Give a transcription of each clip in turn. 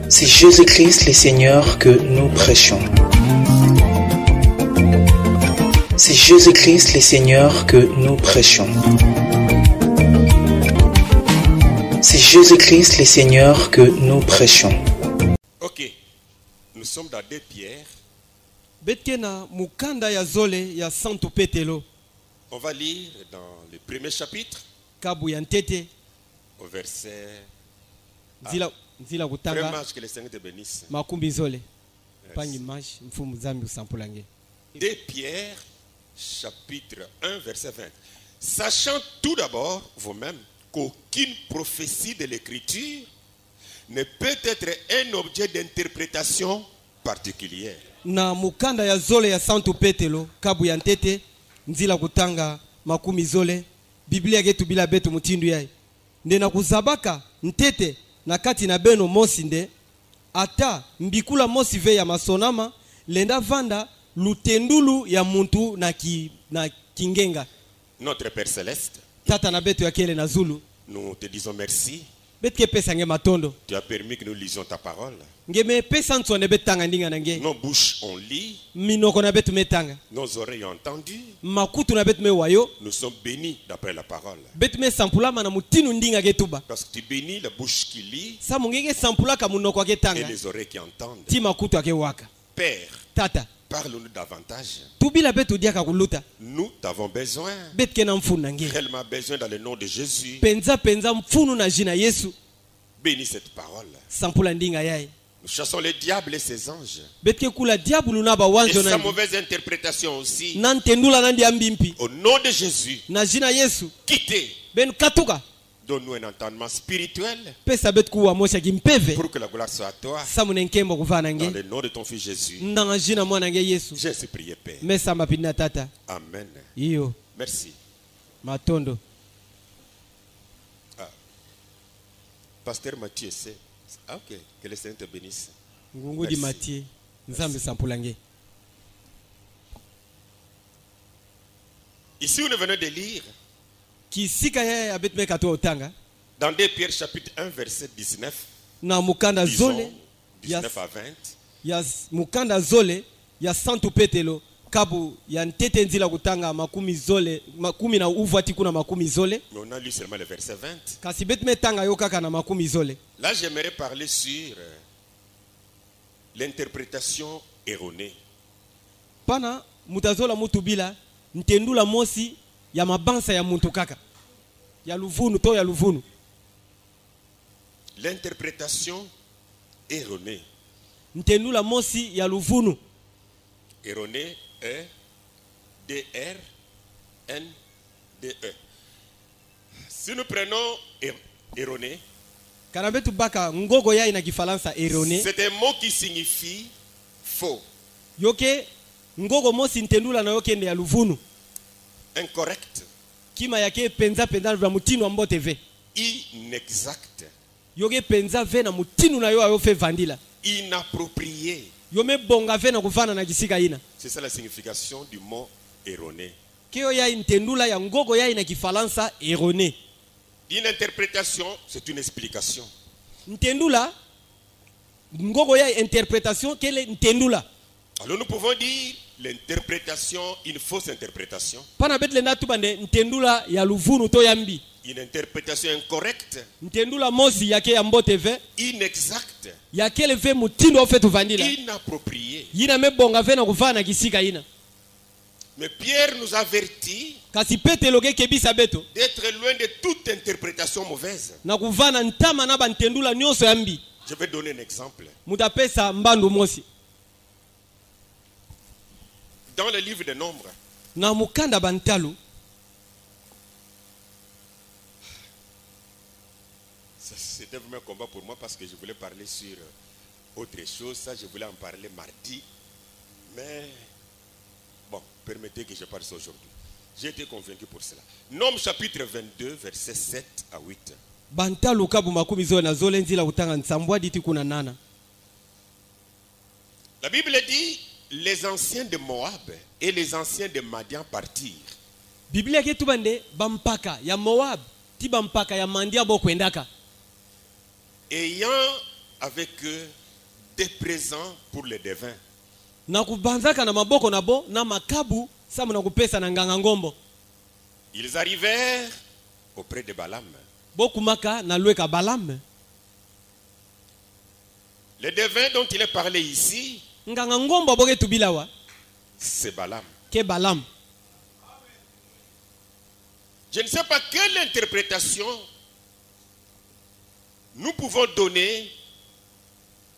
C'est Jésus-Christ le Seigneur que nous prêchons. C'est Jésus-Christ le Seigneur que nous prêchons. C'est Jésus-Christ le Seigneur que nous prêchons. Ok, nous sommes dans 2 Pierre. On va lire dans le premier chapitre au verset. Vraiment, que le Seigneur te bénisse. 2 Pierre, chapitre 1, verset 20. Sachant tout d'abord vous-même qu'aucune prophétie de l'Écriture ne peut être un objet d'interprétation particulière. Na mukanda ya zole ya Santo Petelo kabu ya ntete nzila kutanga makumi zole Biblia getu bila betu mutindu yai nde na kuzabaka ntete na kati na beno mosi nde ata mbikula mosi ve ya masonama lenda vanda lutendulu ya muntu na kingenga. Notre Père Céleste, tata na betu ya kele na zulu, nous te disons merci. betke pesa nge matondo. Tu as permis que nous lisions ta parole. Ngeme pesa nsone betanga ndinga nange. Nos bouches ont lu. Minoko na betu metanga. Nos oreilles ont entendu. Makutu na betu me wayo. Nous sommes bénis d'après la parole. Betu me sampula mana mutinu ndinga getuba. Parce que tu bénis la bouche qui lit. Sa mungege sampula ka munoko ke tanga. Et les oreilles qui entendent. Ti makutu ake waka. Père, tata, parle-nous davantage. tubila betu diaka kuluta. Nous t'avons besoin. Betke na mfunu nange. Réellement besoin dans le nom de Jésus. Penza mfunu na jina Yesu. Bénis cette parole. Sampula ndinga yai. Nous chassons les diables et ses anges. Betke kula diabulu na ba Et wanjo sa nange. mauvaise interprétation aussi. Nantendula nandi ambimpi. Au nom de Jésus. Na jina Yesu. Quittez. Ben katuka. Donne-nous un entendement spirituel. Pesa betu kuwa mosha kimpeve. Pour que la gloire soit à toi. Samu nenkembo kuva Dans nange. le nom de ton fils Jésus. Ndanga jina mwana nange Yesu. J'ai ainsi prié, Père. Mesa mapina tata. Amen. Iyo. Merci. Matondo. Pasteur Mathieu, c'est. Ah, ok. Que le Seigneur te bénisse. Ngungu di Mathieu. Nzambe sampulange. Ici, nous venons de lire. Kisika ya abet me kato otanga. Dans 2 Pierre chapitre 1 verset 19. Na mukanda zole. 19 à 20. Ya mukanda zole ya Santo Petelo kabu ya ntete nzila kutanga makumi zole makumi na uvati kuna makumi zole. Mais on a lu seulement le verset 20. Kasi bet me tanga yo kaka na makumi zole. Là, j'aimerais parler sur l'interprétation erronée. Pana mutazola mutu bila ntendula mosi ya mabansa ya muntu kaka. Ya luvunu to ya luvunu. L'interprétation erronée. Ntendula mosi ya luvunu. Erronée est D-R-N-D-E. Si nous prenons erroné, Kanabetu baka ngogo ya ina kifalansa erroné. c'est un mot qui signifie faux, Yoke ngogo mosi ntendula na yoke ya luvunu. incorrect, Kima yake penza vya mutinu ambote ve. inexact, Yoke penza ve na mutinu na yo ayo fe vandila. inapproprié. Yome bonga ve na kufana na kisika ina. C'est ça la signification du mot erroné. Kyo ya intendula ya ngogo ya ina kifalansa erroné. Une interprétation, c'est une explication. Ntendula ngogo ya interprétation kele ntendula. Alors nous pouvons dire l'interprétation, une fausse interprétation. Pana betle na tubande ntendula ya luvunu to yambi. Une interprétation incorrecte, Ntendula mosi yake ya mbote ve. inexacte, Yakele ve mutindo ofetu vandila. inappropriée. Yina me bonga ve na kufana kisika ina. Mais Pierre nous avertit Kasi Petelo ke kebisa beto. d'être loin de toute interprétation mauvaise. Na kuvana ntama na bantendula nyoso yambi. Je vais donner un exemple. Mutapesa mbandu mosi. Dans le livre des Nombres, Na mukanda bantalu. c'était vraiment un combat pour moi parce que je voulais parler sur autre chose. Ça, je voulais en parler mardi. Mais, bon, permettez que je parle ça aujourd'hui. J'ai été convaincu pour cela. Nombres chapitre 22, versets 7 à 8. Bantalu kabu makumi zole na zole nzila kutanga nsambwa diti kuna nana. La Bible dit, les anciens de Moab et les anciens de Madian partirent. Biblia ke tubande bampaka ya Moab ti bampaka ya mandia bo kwendaka. Ayant avec des présents pour les devins. Na kubanzaka na maboko na bo na makabu samu na kupesa na nganga ngombo. Ils arrivèrent auprès de Balaam. Boku maka na lweka Balaam. Le devin dont il est parlé ici, Nganga ngombo boke tubilawa. c'est Balaam. Ke Balaam. Je ne sais pas quelle interprétation nous pouvons donner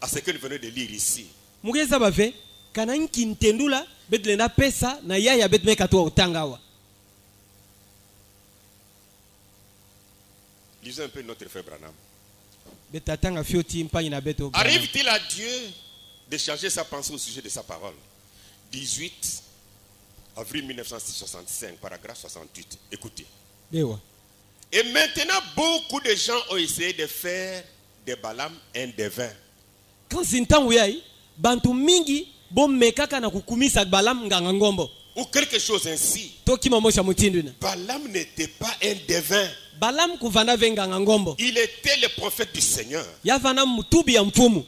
à ce que nous venons de lire ici. Mugeza bave kana nki ntendula betle na pesa na yaya betme katwa utangawa. Lisons un peu notre frère Branham. Betatanga fioti mpani na beto. Arrive-t-il à Dieu de changer sa pensée au sujet de sa parole? 18 avril 1965, paragraphe 68. Écoutez. Bewa. Et maintenant, beaucoup de gens ont essayé de faire de Balaam un devin. Quand sintangu yai bantu mingi bomekaka na kukumisa Balaam nganga ngombo. Ou quelque chose ainsi. Toki mamosha mutinduna. Balaam n'était pas un devin. Balaam kuvana venga ngangombo. Il était le prophète du Seigneur. Yavana mutubi ya mfumu.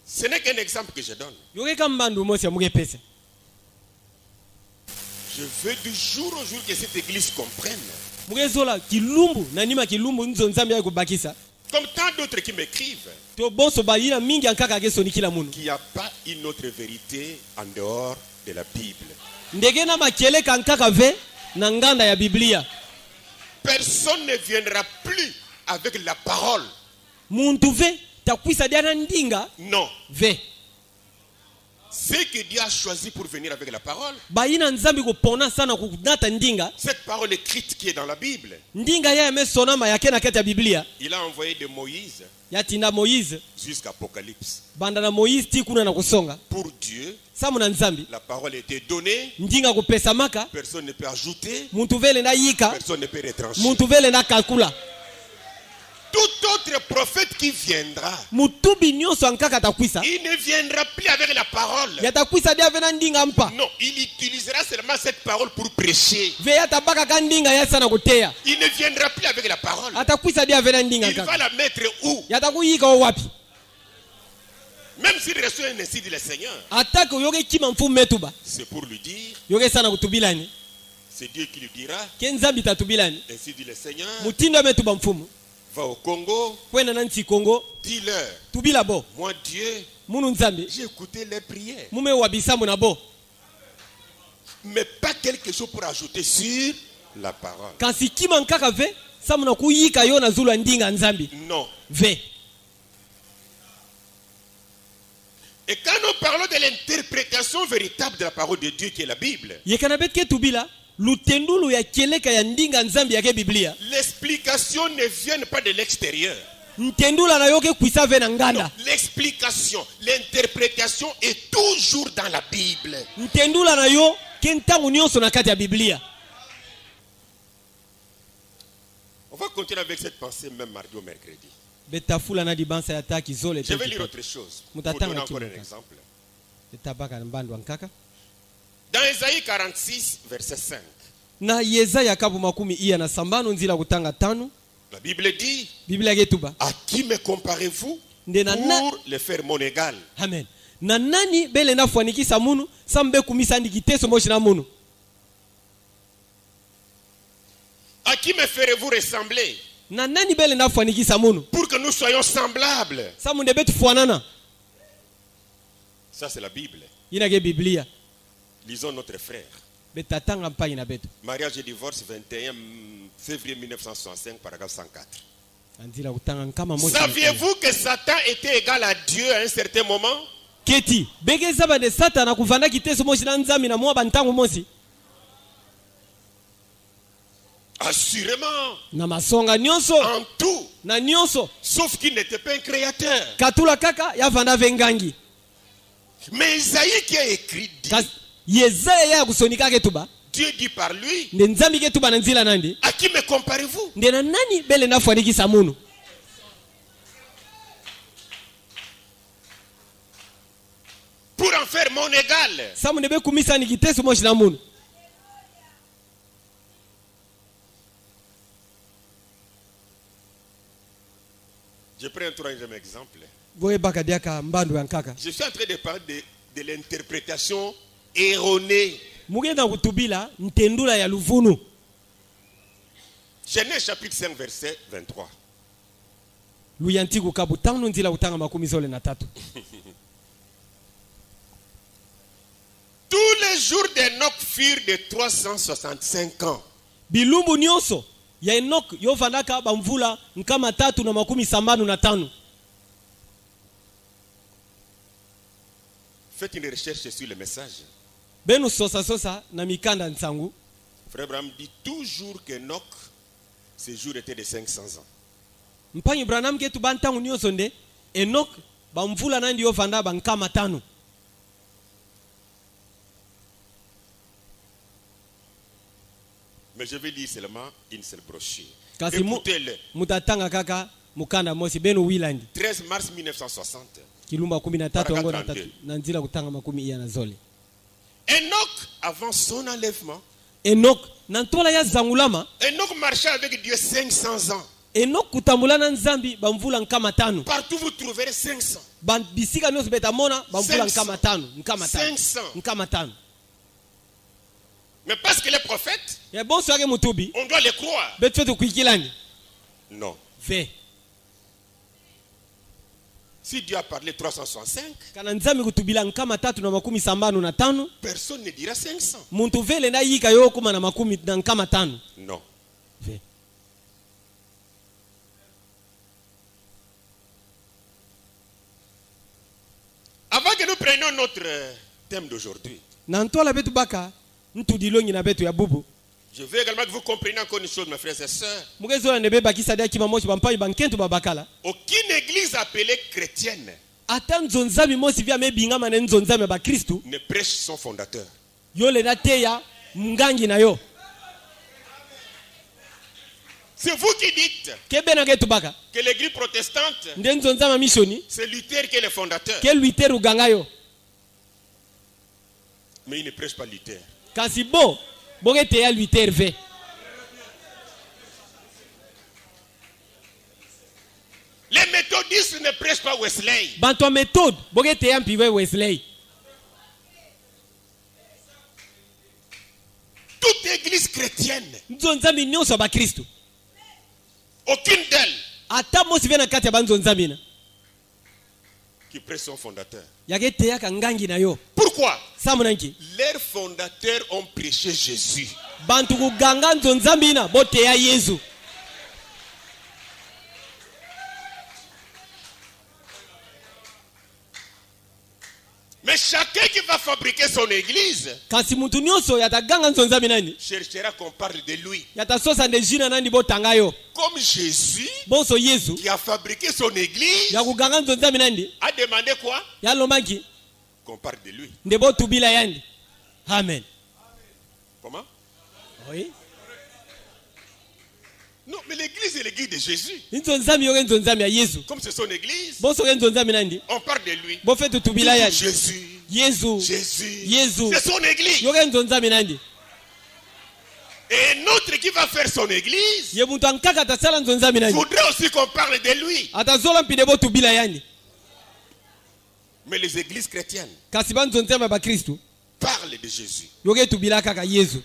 Ce n'est qu'un exemple que je donne. Yoke kambandu mosi ya muge pesa. Je veux du jour au jour que cette église comprenne. Muge zola kilumbu na nima kilumbu nzo nzambi ya kubakisa. Comme tant d'autres qui m'écrivent. To bonso bayina mingi ankaka geso nikila munu. Qu'il n'y a pas une autre vérité en dehors de la Bible. Ndege na makele kankaka ve na nganda ya Biblia. Personne ne viendra plus avec la parole. Muntu ve takwisa diana ndinga Non. ve. Ce que Dieu a choisi pour venir avec la parole, Bayina nzambi kupona sana kudata ndinga. cette parole écrite qui est dans la Bible, Ndinga ya mesona ma yake na kete ya Biblia. il a envoyé de Moïse Yatinda Moïse jusqu'à Apocalypse. banda na Moïse ti kuna na kusonga. Pour Dieu, Samu na nzambi la parole était donnée, ndinga kupesa maka. personne ne peut ajouter, Muntu vele na yika. personne ne peut retrancher. Muntu vele na kalkula. Tout autre prophète qui viendra, Mutubi nyonso ankaka takwisa. il ne viendra plus avec la parole. Yatakwisa dia vena ndinga mpa. Non, il utilisera seulement cette parole pour prêcher. Ve yatabaka kandinga ya sana kutea. Il ne viendra plus avec la parole. Atakwisa dia vena ndinga Il va kaka. la mettre où? Yatakuyika wapi? Même s'il reçoit un ainsi dit le Seigneur, Ataka yoke kima mfumu metuba. c'est pour lui dire, Yoke sana kutubilani. c'est Dieu qui lui dira, Kenzambi tatubilani. ainsi dit le Seigneur, Mutindo metuba mfumu. va au Congo, Kwenda na nchi Kongo. dis-leur, Tubila bo. moi Dieu, Munu nzambi. j'ai écouté les prières, Mume wabisamu na bo. mais pas quelque chose pour ajouter sur la parole. Kansi kima nkaka ve. Samu na kuyika yo na zulu ndinga nzambi. Non. Ve. Et quand nous parlons de l'interprétation véritable de la parole de Dieu qui est la Bible, Yekana betke tubila. Lutendulu ya keleka ya ndinga nzambi yake Biblia. l'explication ne vient pas de l'extérieur. Ntendula na yoke kwisa ve na nganda. Non, l'explication, l'interprétation est toujours dans la Bible. Ntendula na yo kentangu nyonso na kati ya Biblia. On va continuer avec cette pensée même mardi ou mercredi. Betafula na dibansa ya taki zole. Je vais lire autre chose pour donner encore un exemple. Betabaka mbandu ankaka. Dans Ésaïe 46, verset 5, Na Yesaya kabu makumi iya na sambano nzila kutanga tano. la Bible dit, Biblia getuba. à qui me comparez-vous Ndena na. pour le faire mon égal? Amen. Na nani bele na fuanikisa munu. Sambe kumisa ndikiteso moshi na munu. À qui me ferez-vous ressembler Na nani bele na fuanikisa munu. pour que nous soyons semblables? Samu ndebetu fuanana. Ça c'est la Bible. Inage Biblia. Lisons notre frère. Betatanga mpa ina betu. Mariage et divorce 21 février 1965, paragraphe 104. Anzila kutanga nkama moshi. Saviez-vous que Satan était égal à Dieu à un certain moment? Keti. Bege zaba de satana kuvanda kiteso moshi na nzami na mwa bantangu mosi. Assurément. Na masonga nyonso. En tout. Na nyonso. Sauf qu'il n'était pas un créateur. Katula kaka ya vanda vengangi. Mais Isaïe qui a écrit dit, Yesaya ya kusonika ketuba. Dieu dit par lui, Nde nzambi ketuba na nzila nandi. à qui me comparez-vous? Nde na nani bele na fuanikisa munu. Pour en faire mon égal. Samu nebe kumisa nikiteso moshi na munu. Je prends un troisième exemple. boyebaka diaka mbandu ya nkaka. Je suis en train de parler de l'interprétation erronée. Mugenda kutubila ntendula ya luvunu. Genèse chapitre 5 verset 23. Luyantiku kabu tano nzila utanga makumi zole na tatu. Tous les jours d'Enoch furent de 365 ans. Bilumbu nyonso ya Enoch yovandaka bamvula nkama tatu na makumi sambanu na tano. Faites une recherche sur le message. Benu sosa na mikanda nsangu. Frère Abraham dit toujours qu'Enoch, ses jours étaient de 500 ans. Mpanyi Branham ketu bantangu nyonso nde Enoch bamvula nandi yovanda bankama tano. Mais je vais lire seulement une seule brochure. Kasi Écoutez-le. mutatanga kaka mukanda mosi benu wilandi. 13 mars 1960. Kilumba 13 wango na 32. tatu. Na nzila kutanga makumi iya na zole. Enoch, avant son enlèvement, Enoch nantola ya zangulama. Enoch marchait avec Dieu 500 ans. Enoch kutambula na nzambi bamvula nkama tano. Partout vous trouverez 500. Bisika nyonso betamona bamvula 500. nkama tano. Nkama tano. 500. Nkama tano. Mais parce que les prophètes, Ya bonso yake mutubi. on doit les croire. Betu fetu kuikilani. Non. Ve. Si Dieu a parlé 365, Kana nzambi kutubila nkama tatu na makumi sambanu na tano. personne ne dira 500. Muntu vele na yika yo kuma na makumi na nkama tano. Non. Ve. Avant que nous prenions notre thème d'aujourd'hui, Na ntola betu baka ntudilongi na betu ya bubu. je veux également que vous compreniez encore une chose, mes frères et sœurs. Mugezo na nebe bakisa dia kima moshi bampai bankentu babakala. Aucune église appelée chrétienne Ata nzonzami mosi vya mebinga mane nzonzami ba Kristu. ne prêche son fondateur. Yo le na teya mngangi na yo. C'est vous qui dites Kebe na ketu baka. que l'église protestante, Nde nzonzama mishoni. c'est Luther qui est le fondateur. Ke Luther uganga yo. Mais il ne prêche pas Luther. Kasi bo boge teya Luther ve. Les méthodistes ne prêchent pas Wesley. Banto méthode boge teya mpiwe Wesley. Toute église chrétienne, Nzonzami nyonso ba Kristu. aucune d'elles Ata mosi vena kati ya banzonzami na. qui prêche son fondateur. Yage teya ka ngangi na yo. Pourquoi? Samunanki. Leurs fondateurs ont prêché Jésus. Bantu kuganga nzonzami na bo teya Yesu. Mais chacun qui va fabriquer son église Kasi muntu nyonso yataganga nzonzami nani. cherchera qu'on parle de lui. Yatasosa nde jina nani bo tanga yo. Comme Jésus, Bonso Yesu. qui a fabriqué son église, Ya kuganga nzonzami nani. a demandé quoi? Ya lomaki. Qu'on parle de lui. Nde bo tubila yandi. Amen. Comment? Oui. Non, mais l'église est l'église de Jésus. Nzonzami yo nzonzami ya Yesu. Comme c'est son église, Bonso nzonzami nandi. on parle de lui. Bo fetu tubila yandi. Jésus, Yesu. Jésus, Yesu. c'est son église. Yo nzonzami nandi. Et un autre qui va faire son église Ye muntu ankaka tasala nzonzami nandi. voudrait aussi qu'on parle de lui. Atazola mpide bo tubila yandi. Mais les églises chrétiennes Kasi ba nzonzami ba Kristu. parlent de Jésus. Yo tubila kaka Yesu.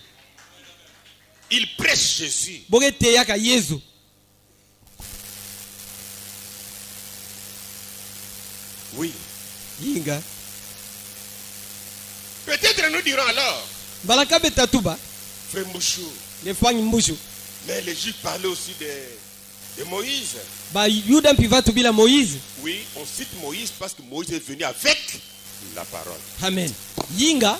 Ils prêchent Jésus. Bo teya ka Yesu. Oui. Yinga. Peut-être nous dirons alors, Balaka betatuba. frère Mouchou, Le fangi mbushu. mais les Juifs parlaient aussi de Moïse. Ba yuda mpiva tubila Moïse. Oui, on cite Moïse parce que Moïse est venu avec la parole. Amen. Yinga.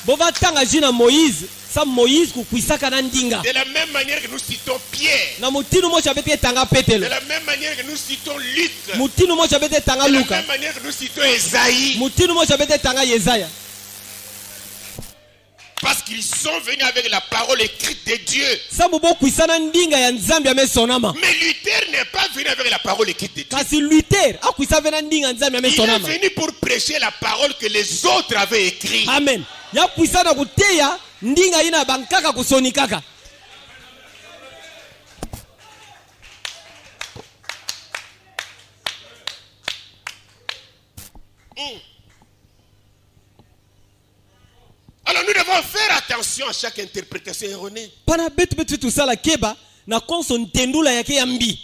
Bova tanga jina Moïse. Sa Moïse kukwisaka na ndinga. De la même manière que nous citons Pierre. Na mutinu mocha bete tanga De Petelo. la même manière que nous citons Luc. Mutinu mocha bete tanga De la Luka. même manière que nous citons Esaïe. Mutinu mocha bete tanga Yesaya. Parce qu'ils sont venus avec la parole écrite de Dieu. Sa mubo kwisana ndinga ya nzambi amesonama. Mais Luther n'est pas venu avec la parole écrite de Dieu. Kasi Luther akwisa na ndinga nzambi Il est amesonama. venu pour prêcher la parole que les autres avaient écrite. Amen. Ya kwisana kuteya ndinga ina bankaka kusoni kaka. Alors nous devons faire attention à chaque interprétation erronée. Pana betu betu tusala keba na konso ntendula yake yambi.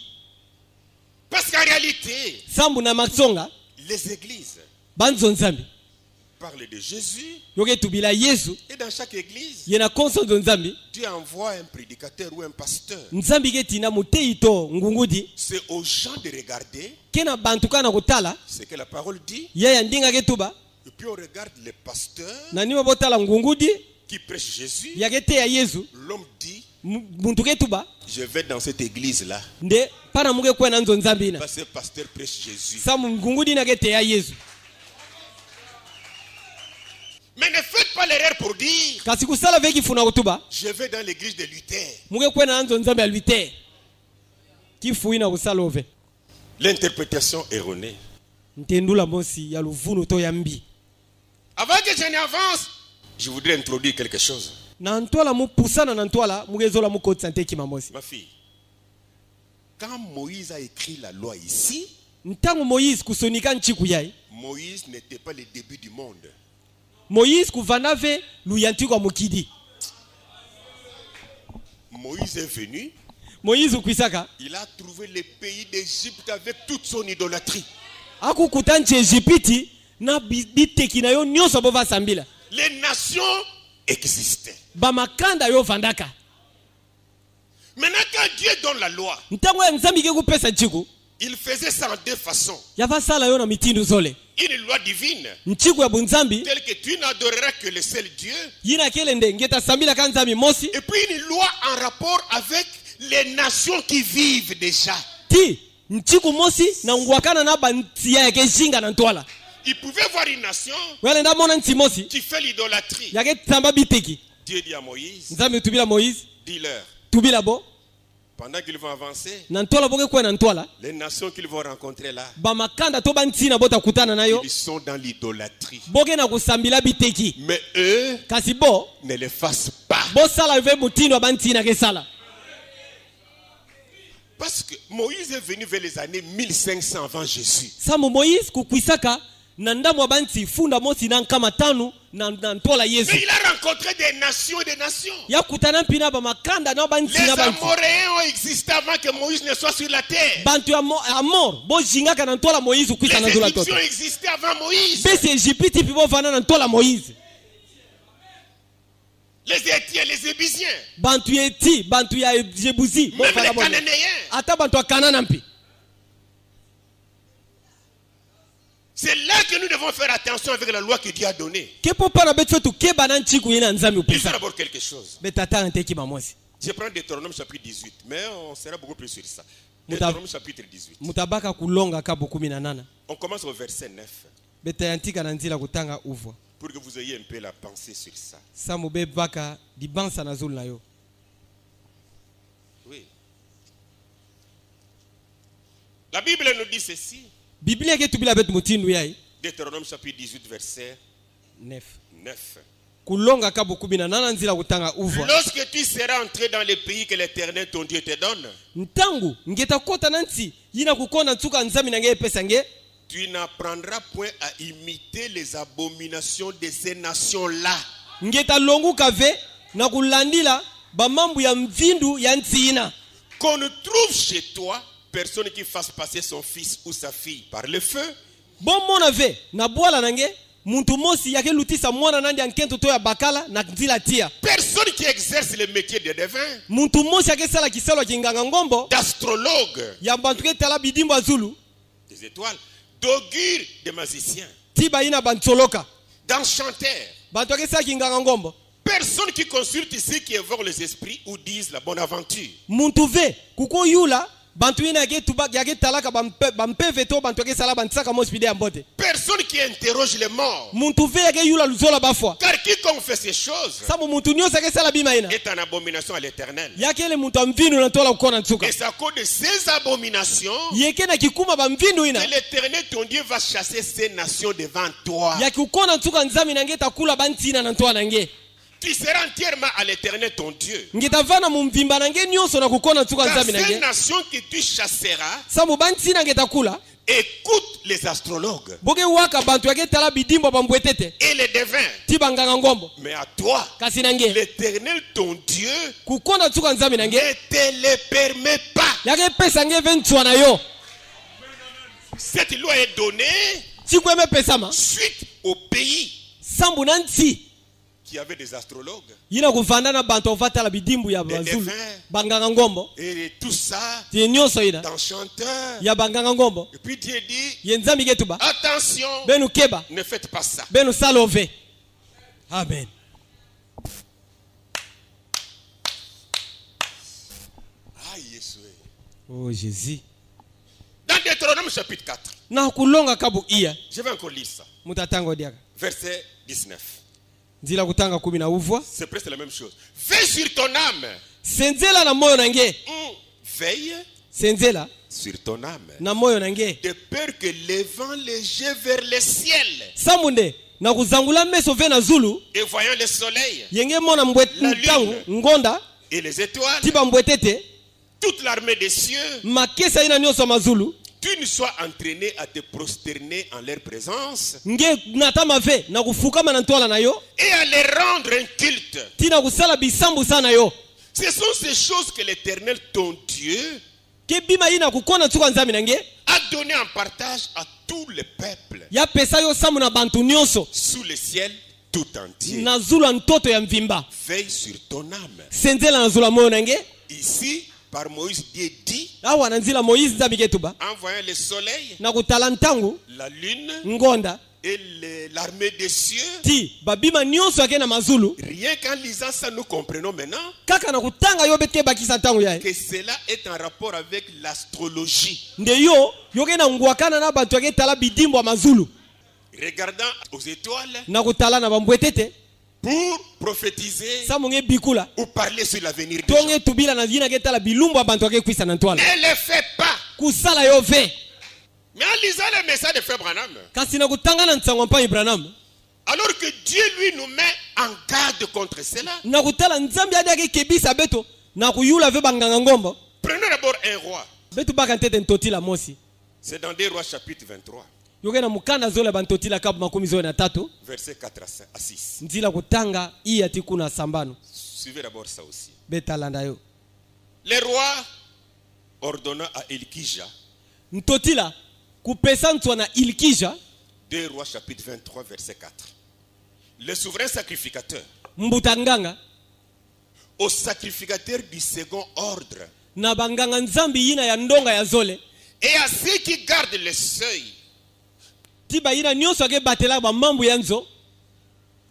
Parce qu'en réalité, Sambu na matsonga les églises banzo nzambi. parlent de Jésus. Yoke tubila Yesu Et dans chaque église, yena konso nzambi. Dieu envoie un prédicateur ou un pasteur. Nzambi getina muteito ngungudi. C'est aux gens de regarder Kena bantuka na kutala. ce que la parole dit. Yaya ndinga getuba. Et puis on regarde les pasteurs Na niwa botala ngungudi. qui prêchent Jésus. Yagete ya Yesu. L'homme dit, Muntu getuba. je vais dans cette église-là. Nde pana muge kwena nzo nzambi na. Parce que le pasteur prêche Jésus. Samu ngungudi na gete ya Yesu. Mais ne faites pas l'erreur pour dire, Kasi kusala veki funa kutuba. je vais dans l'église de Luther. Muge kwena nzo nzambi ya Luther. Kifuina kusala ove. L'interprétation erronée. Ntendula mosi ya luvunu to yambi. Avant que je n'avance, je voudrais introduire quelque chose. Na ntwala mu pusana na ntwala mugezola mu kotsa nteki mamosi. Ma fille, quand Moïse a écrit la loi ici, Ntango Moïse kusonika nchiku yai. Moïse n'était pas le début du monde. Moïse kuvanave luyanti kwa mukidi. Moïse est venu, Moïse ukwisaka il a trouvé le pays d'Égypte avec toute son idolâtrie. akukuta nchi Ejipiti na biteki na yo nyonso bova sambila. Les nations existaient. Bamakanda yo vandaka. Maintenant, quand Dieu donne la loi, Ntango ya nzambi ke kupesa nchiku, il faisait ça en deux façons. yava sala yo na mitindu zole. Une loi divine, Nchiku ya bunzambi, telle que tu n'adoreras que le seul Dieu. yina kele nde ngeta sambila ka nzambi mosi. Et puis une loi en rapport avec les nations qui vivent déjà. Ti, nchiku mosi na ngwakana na bantia ya keshinga na ntwala. Il pouvait voir une nation Wale nda mona nchi mosi, qui fait l'idolâtrie. yake tamba biteki. Dieu dit à Moïse, Nzambi tubila Moïse, dis-leur, tubila bo, pendant qu'ils vont avancer, na ntwala boke kwa na ntwala. les nations qu'ils vont rencontrer là, Bamakanda to bantina bota kutana nayo. ils sont dans l'idolâtrie. Boke na kusambila biteki. Mais eux Kasi bo, ne le fassent pas. bo sala ve mutindo bantina ke sala. Parce que Moïse est venu vers les années 1500 avant Jésus. Samu Moïse kukwisaka na ndamu wa banti funda mosi na nkama tanu na ntwala Yesu. Mais il a rencontré des nations et des nations. Ya kutana mpina bamakanda na banti Les na banti. Amoréens ont existé avant que Moïse ne soit sur la terre. Bantu ya amor, bo jingaka na ntwala Moïse ukwisa na Les nzola Égyptiens toto. ont existé avant Moïse. Besi Ejipiti pibo fana na ntwala Moïse. Les Étiens, les Ébysiens, Bantu eti, bantu ya Jebusi, bo même fana les bo. Cananéens. Ata bantu ya Kanana mpi. C'est là que nous devons faire attention avec la loi que Dieu a donnée. Kepo pana betu tu keba na nchiku yena nzambi Il faut upisa. d'abord quelque chose. Betata nteki mamosi. Je prends Deutéronome chapitre 18, mais on sera beaucoup plus sur ça. Muta- Deutéronome chapitre 18. Mutabaka kulonga kabu 18. On commence au verset 9 Beta yantika na nzila kutanga uvwa. pour que vous ayez un peu la pensée sur ça. Samu bebaka dibansa na zulu na yo. Oui. La Bible nous dit ceci. Biblia ke tubila betu mutindu yai. Deutéronome chapitre 18, verset 9. 9. Kulonga kabu 18 nzila kutanga uvwa. Lorsque tu seras entré dans le pays que l'Éternel ton Dieu te donne, Ntangu ngeta kota nansi yina kukona ntuka nzambi na ngeye pesa nge. tu n'apprendras point à imiter les abominations de ces nations-là. Ngeta longu kave na kulandila bamambu ya mvindu ya ntsina. Qu'on ne trouve chez toi personne qui fasse passer son fils ou sa fille par le feu, Bon mona ve na bwala nange muntu mosi yake lutisa mwana nandi ankento to ya bakala na nzila tia. personne qui exerce le métier de devin, Muntu mosi yake sala kisalo kinganga ngombo d'astrologue, ya bantu ke tala bidimbo azulu des étoiles, d'augure, des magiciens, tiba ina bantsoloka. d'enchanteurs. Bantu yake sala kinganga ngombo. Personne qui consulte ceux qui évoquent les esprits ou disent la bonne aventure. Muntu ve kuko yula bantu ina yake tuba yake talaka bampeve to bantu yake sala bantsaka mospide ya mbote. Personne qui interroge les morts. Muntu ve yake yula luzola bafwa. Car quiconque fait ces choses Sabu muntu nyosa yake sala bima ina. est en abomination à l'Éternel. Yake ele muntu amvindu na tola kukona ntuka. Et c'est à cause de ces abominations Yeke na kikuma bamvindu ina. que l'Éternel ton Dieu va chasser ces nations devant toi. Yake ukona ntuka nzami nange takula bantina na ntoa nange. Tu tu seras entièrement à l'Éternel ton Dieu. ngitavana mu mvimba nange nyonso na kukona ntsuka Dans nzambi ces nange nations que tu chasseras, samu bantsina ngetakula écoute les astrologues boke waka bantu yake tala bidimbo bambwetete et les devins. ti banganga ngombo Mais à toi, kasi nange l'Éternel ton Dieu kukona ntsuka nzambi nange ne te le permet pas. yake pesa nge ventswa na yo Cette loi est donnée tsiku emepesama suite au pays sambu na ntsi qui avait des astrologues yina kuvanda na bantu ovatala bidimbu ya bazulu devins. banganga ngombo et tout ça tie nyonso ina d'enchanteurs. ya banganga ngombo Et puis Dieu dit, ye nzambi getuba attention, benu keba ne faites pas ça. benu salove amen. Ah, Yeshua. Oh Jésus. Dans Deutéronome chapitre 4, Na kulonga kabu iya je vais encore lire ça. mutatango diaka Verset 19. nzila kutanga 10 na uvwa C'est presque la même chose. Veille sur ton âme. senzela na moyo nange Veille senzela sur ton âme. na moyo nange De peur que levant les yeux vers le ciel samunde na kuzangula meso ve na zulu et voyant le soleil yenge mona mbwetangu ngonda et les étoiles, tiba mbwetete toute l'armée des cieux, makesa ina nyonso mazulu tu ne sois entraîné à te prosterner en leur présence nge natama ve na kufukama na ntwala na yo et à les rendre un culte. tina kusala bisambu sana yo Ce sont ces choses que l'Éternel, ton Dieu, ke bima ina kukona tsuka nzambi nange a donné en partage à tous les peuples ya pesa yo samu na bantu nyonso sous le ciel tout entier. na zulu ya ntoto ya mvimba Veille sur ton âme. senzela na zulu ya moyo nange Ici, par Moïse, Dieu dit, awa na nzila moïse nzambi ketuba en voyant le soleil, na kutala ntangu la lune ngonda et l'armée des cieux, ti babima nyonso yake na mazulu rien qu'en lisant ça, nous comprenons maintenant kaka na kutanga yo bete bakisa ntangu yaye que cela est en rapport avec l'astrologie. nde yo yoke na ngwakana na bantu yake tala bidimbo ya mazulu Regardant aux étoiles na kutala na bambwetete pour prophétiser samu nge bikula ou parler sur l'avenir des gens. tonge tubila na yina ke tala bilumbu ya bantu yake kwisa na ntwala Ne le fais pas. kusala yo ve Mais en lisant le message de Frère Branham, kasi na kutanga na ntsango mpa Ibrahim alors que Dieu lui nous met en garde contre cela, na kutala nzambi adi yake kebisa beto na kuyula ve banganga ngombo prenons d'abord un roi. betu baka ntete ntotila mosi C'est dans 2 Rois chapitre 23, yoke na mukanda zola bantotila kabu 13 verset 4 à 6. nzila kutanga iya ti kuna sambano Suivez d'abord ça aussi. betalanda yo Le roi ordonna à Elkija, ntotila kupesa ntswa na Ilkija 2 Rois chapitre 23, verset 4. Le souverain sacrificateur, mbutanganga au sacrificateur du second ordre, na banganga nzambi yina ya ndonga ya zole et à ceux qui gardent le seuil, ti bayina nyonso ake batela bamambu ya nzo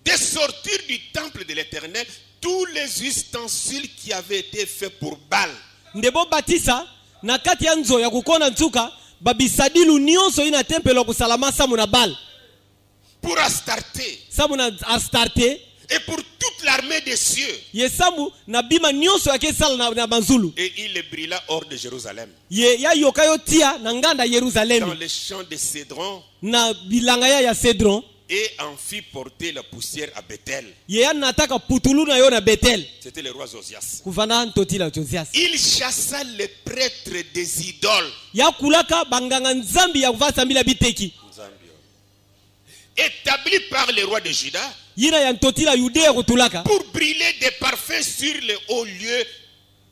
de sortir du temple de l'Éternel tous les ustensiles qui avaient été faits pour Baal. nde bobatisa na kati ya nzo ya kukona ntsuka babisadilu nyonso ina tempelo kusalama samu na bal Pour Astarté samu na Astarte et pour toute l'armée des cieux. ye samu na bima nyonso yake sala na banzulu Et il les brûla hors de Jérusalem, ye ya yoka yo tia na nganda dans Yerusalemi les champs de Cédron, na bilanga ya Cedron et en fit porter la poussière à Bethel. ye ya nataka putulu na yo na Betel C'était le roi Josias. kuvana ntotila Josias Il chassa les prêtres des idoles, ya kulaka banganga nzambi ya kuvasambila biteki établis par les rois de Juda, yina ya ntotila Yudea kutulaka pour brûler des parfums sur les hauts lieux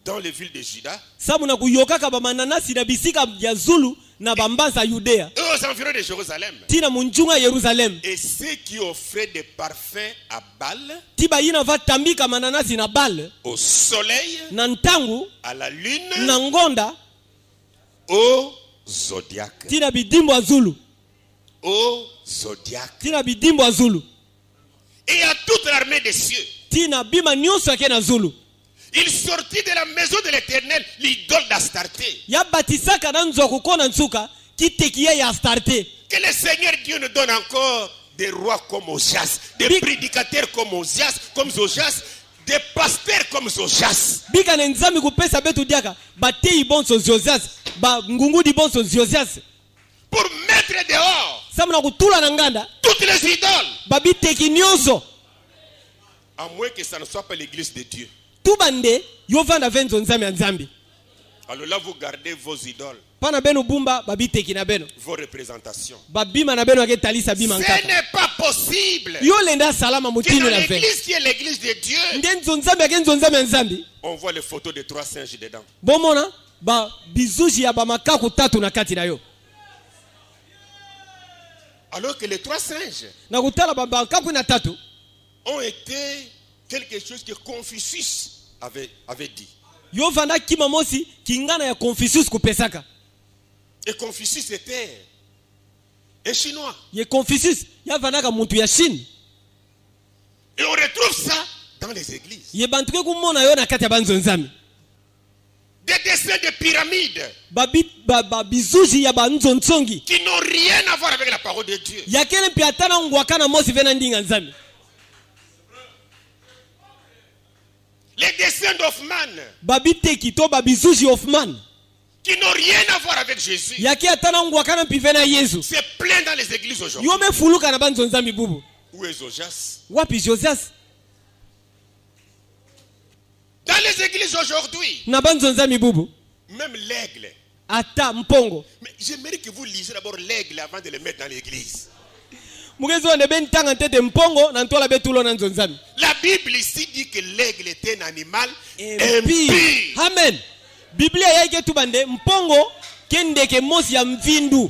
dans les villes de Juda samu na kuyokaka bamananasi na bisika ya zulu na bambanza Yudea et aux environs de Jérusalem. tina munjunga Yerusalem Et ceux qui offraient des parfums à Baal, tiba yina vatambika mananasi na bal au soleil, na ntangu à la lune, na ngonda au zodiaque. tina bidimbo ya zulu Au zodiaque. tina bidimbo ya zulu Et à toute l'armée des cieux. tina bima nyonso yake na zulu Il sortit de la maison de l'Éternel l'idole d'Astarté. ya batisaka na nzo kukona nsuka kitekiye ya Astarte Que le Seigneur Dieu nous donne encore des rois comme Ozias, des prédicateurs comme Ozias, des pasteurs comme Ozias. bika na nzambi kupesa betu diaka batei bonso Josias ba ngungudi bonso Josias Pour mettre dehors samu na kutula na nganda toutes les idoles babiteki nyonso À moins que ça ne soit pas l'église de Dieu. tubande yovanda venzo nzambe ya nzambi. Alors là, vous gardez vos idoles, Pana beno bumba babiteki na beno. vos représentations. Babima na beno aketalisa bima Ce nkata. n'est pas possible Yo lenda salama que mutino dans na fe. l'église qui est l'église de Dieu, Ndenzo nzambe akenzo nzambe ya nzambi. on voit les photos de 3 singes dedans. Bomona ba bizuji ya ba makaku tatu na kati na yo. Alors que les 3 singes Na kutala ba makaku na tatu ont été quelque chose que Confucius avait dit. yo vanda kima mosi kingana ya Confucius kupesaka. Et Confucius était un Chinois. Ye Confucius ya vanda ka muntu ya Chine. Et on retrouve ça dans les églises. Ye bantuke kumona yo na kati ya banzo nzambe. Des dessins de pyramides Ba bizuji ya ba nzo ntsongi. qui n'ont rien à voir avec la parole de Dieu. Ya kele mpi atana ngwakana mosi vena ndinga nzambe. Les dessins d'Hoffmann Babiteki to ba bizuji of man. qui n'ont rien à voir avec Jésus. Ya ke atana ngwakana mpi vena Yesu. C'est plein dans les églises aujourd'hui. Yo me fuluka na banzo nzambe bubu. Où est Ojas? Wapi Josias? Dans les églises aujourd'hui, Na banzo nzambe bubu. même l'aigle. Ata mpongo. Mais j'aimerais que vous lisiez d'abord l'aigle avant de le mettre dans l'église. Mugezo ne ben tanga tete mpongo na ntola betulo na nzo nzambe. La Bible ici dit que l'aigle était un animal Impie. impie. Amen. Biblia yake tubande mpongo kendeke mosi ya mvindu.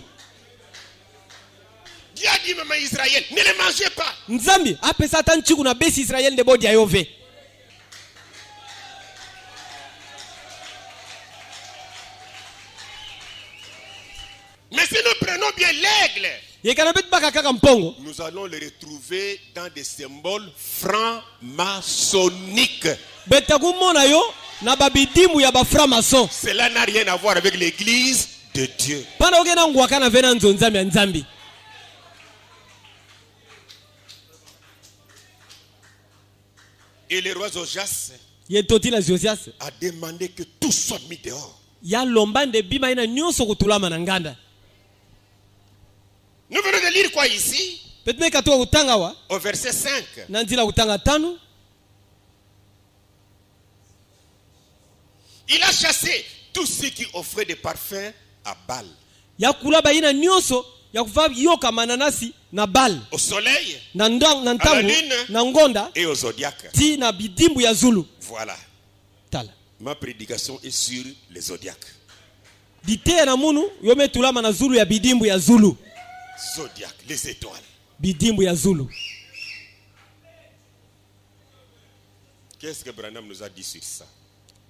Dieu a dit même à Israël, ne les mangez pas. Nzambi apesa ata nchiku na besi Israel de bodi ya yove. Mais si nous prenons bien l'aigle, Yekana bet baka kaka mpongo. nous allons le retrouver dans des symboles franc-maçonniques. Beta kumona yo na babidimu ya ba franc-maçon. Cela n'a rien à voir avec l'église de Dieu. Pana ogena ngwakana vena nzo nzambe ya nzambi. Et le roi Ojas Ye toti la Josias. a demandé que tout soit mis dehors. Ya lombande bima ina nyonso kutulama na nganda. Nous venons de lire quoi ici? Petme katoa utanga wa. Au verset 5. Na nzila utanga 5. Il a chassé tous ceux qui offraient des parfums à Baal. Ya kulaba ina nyonso ya kufa yoka mananasi na bal. Au soleil Na ntango lune. na ngonda et au zodiaque. ti na bidimbu ya Zulu. Voilà. Tala. Ma prédication est sur les zodiaques. Dite na munu yome tulama na Zulu ya bidimbu ya Zulu. Zodiaque, les étoiles. Bidimbu ya Zulu. Qu'est-ce que Branham nous a dit sur ça?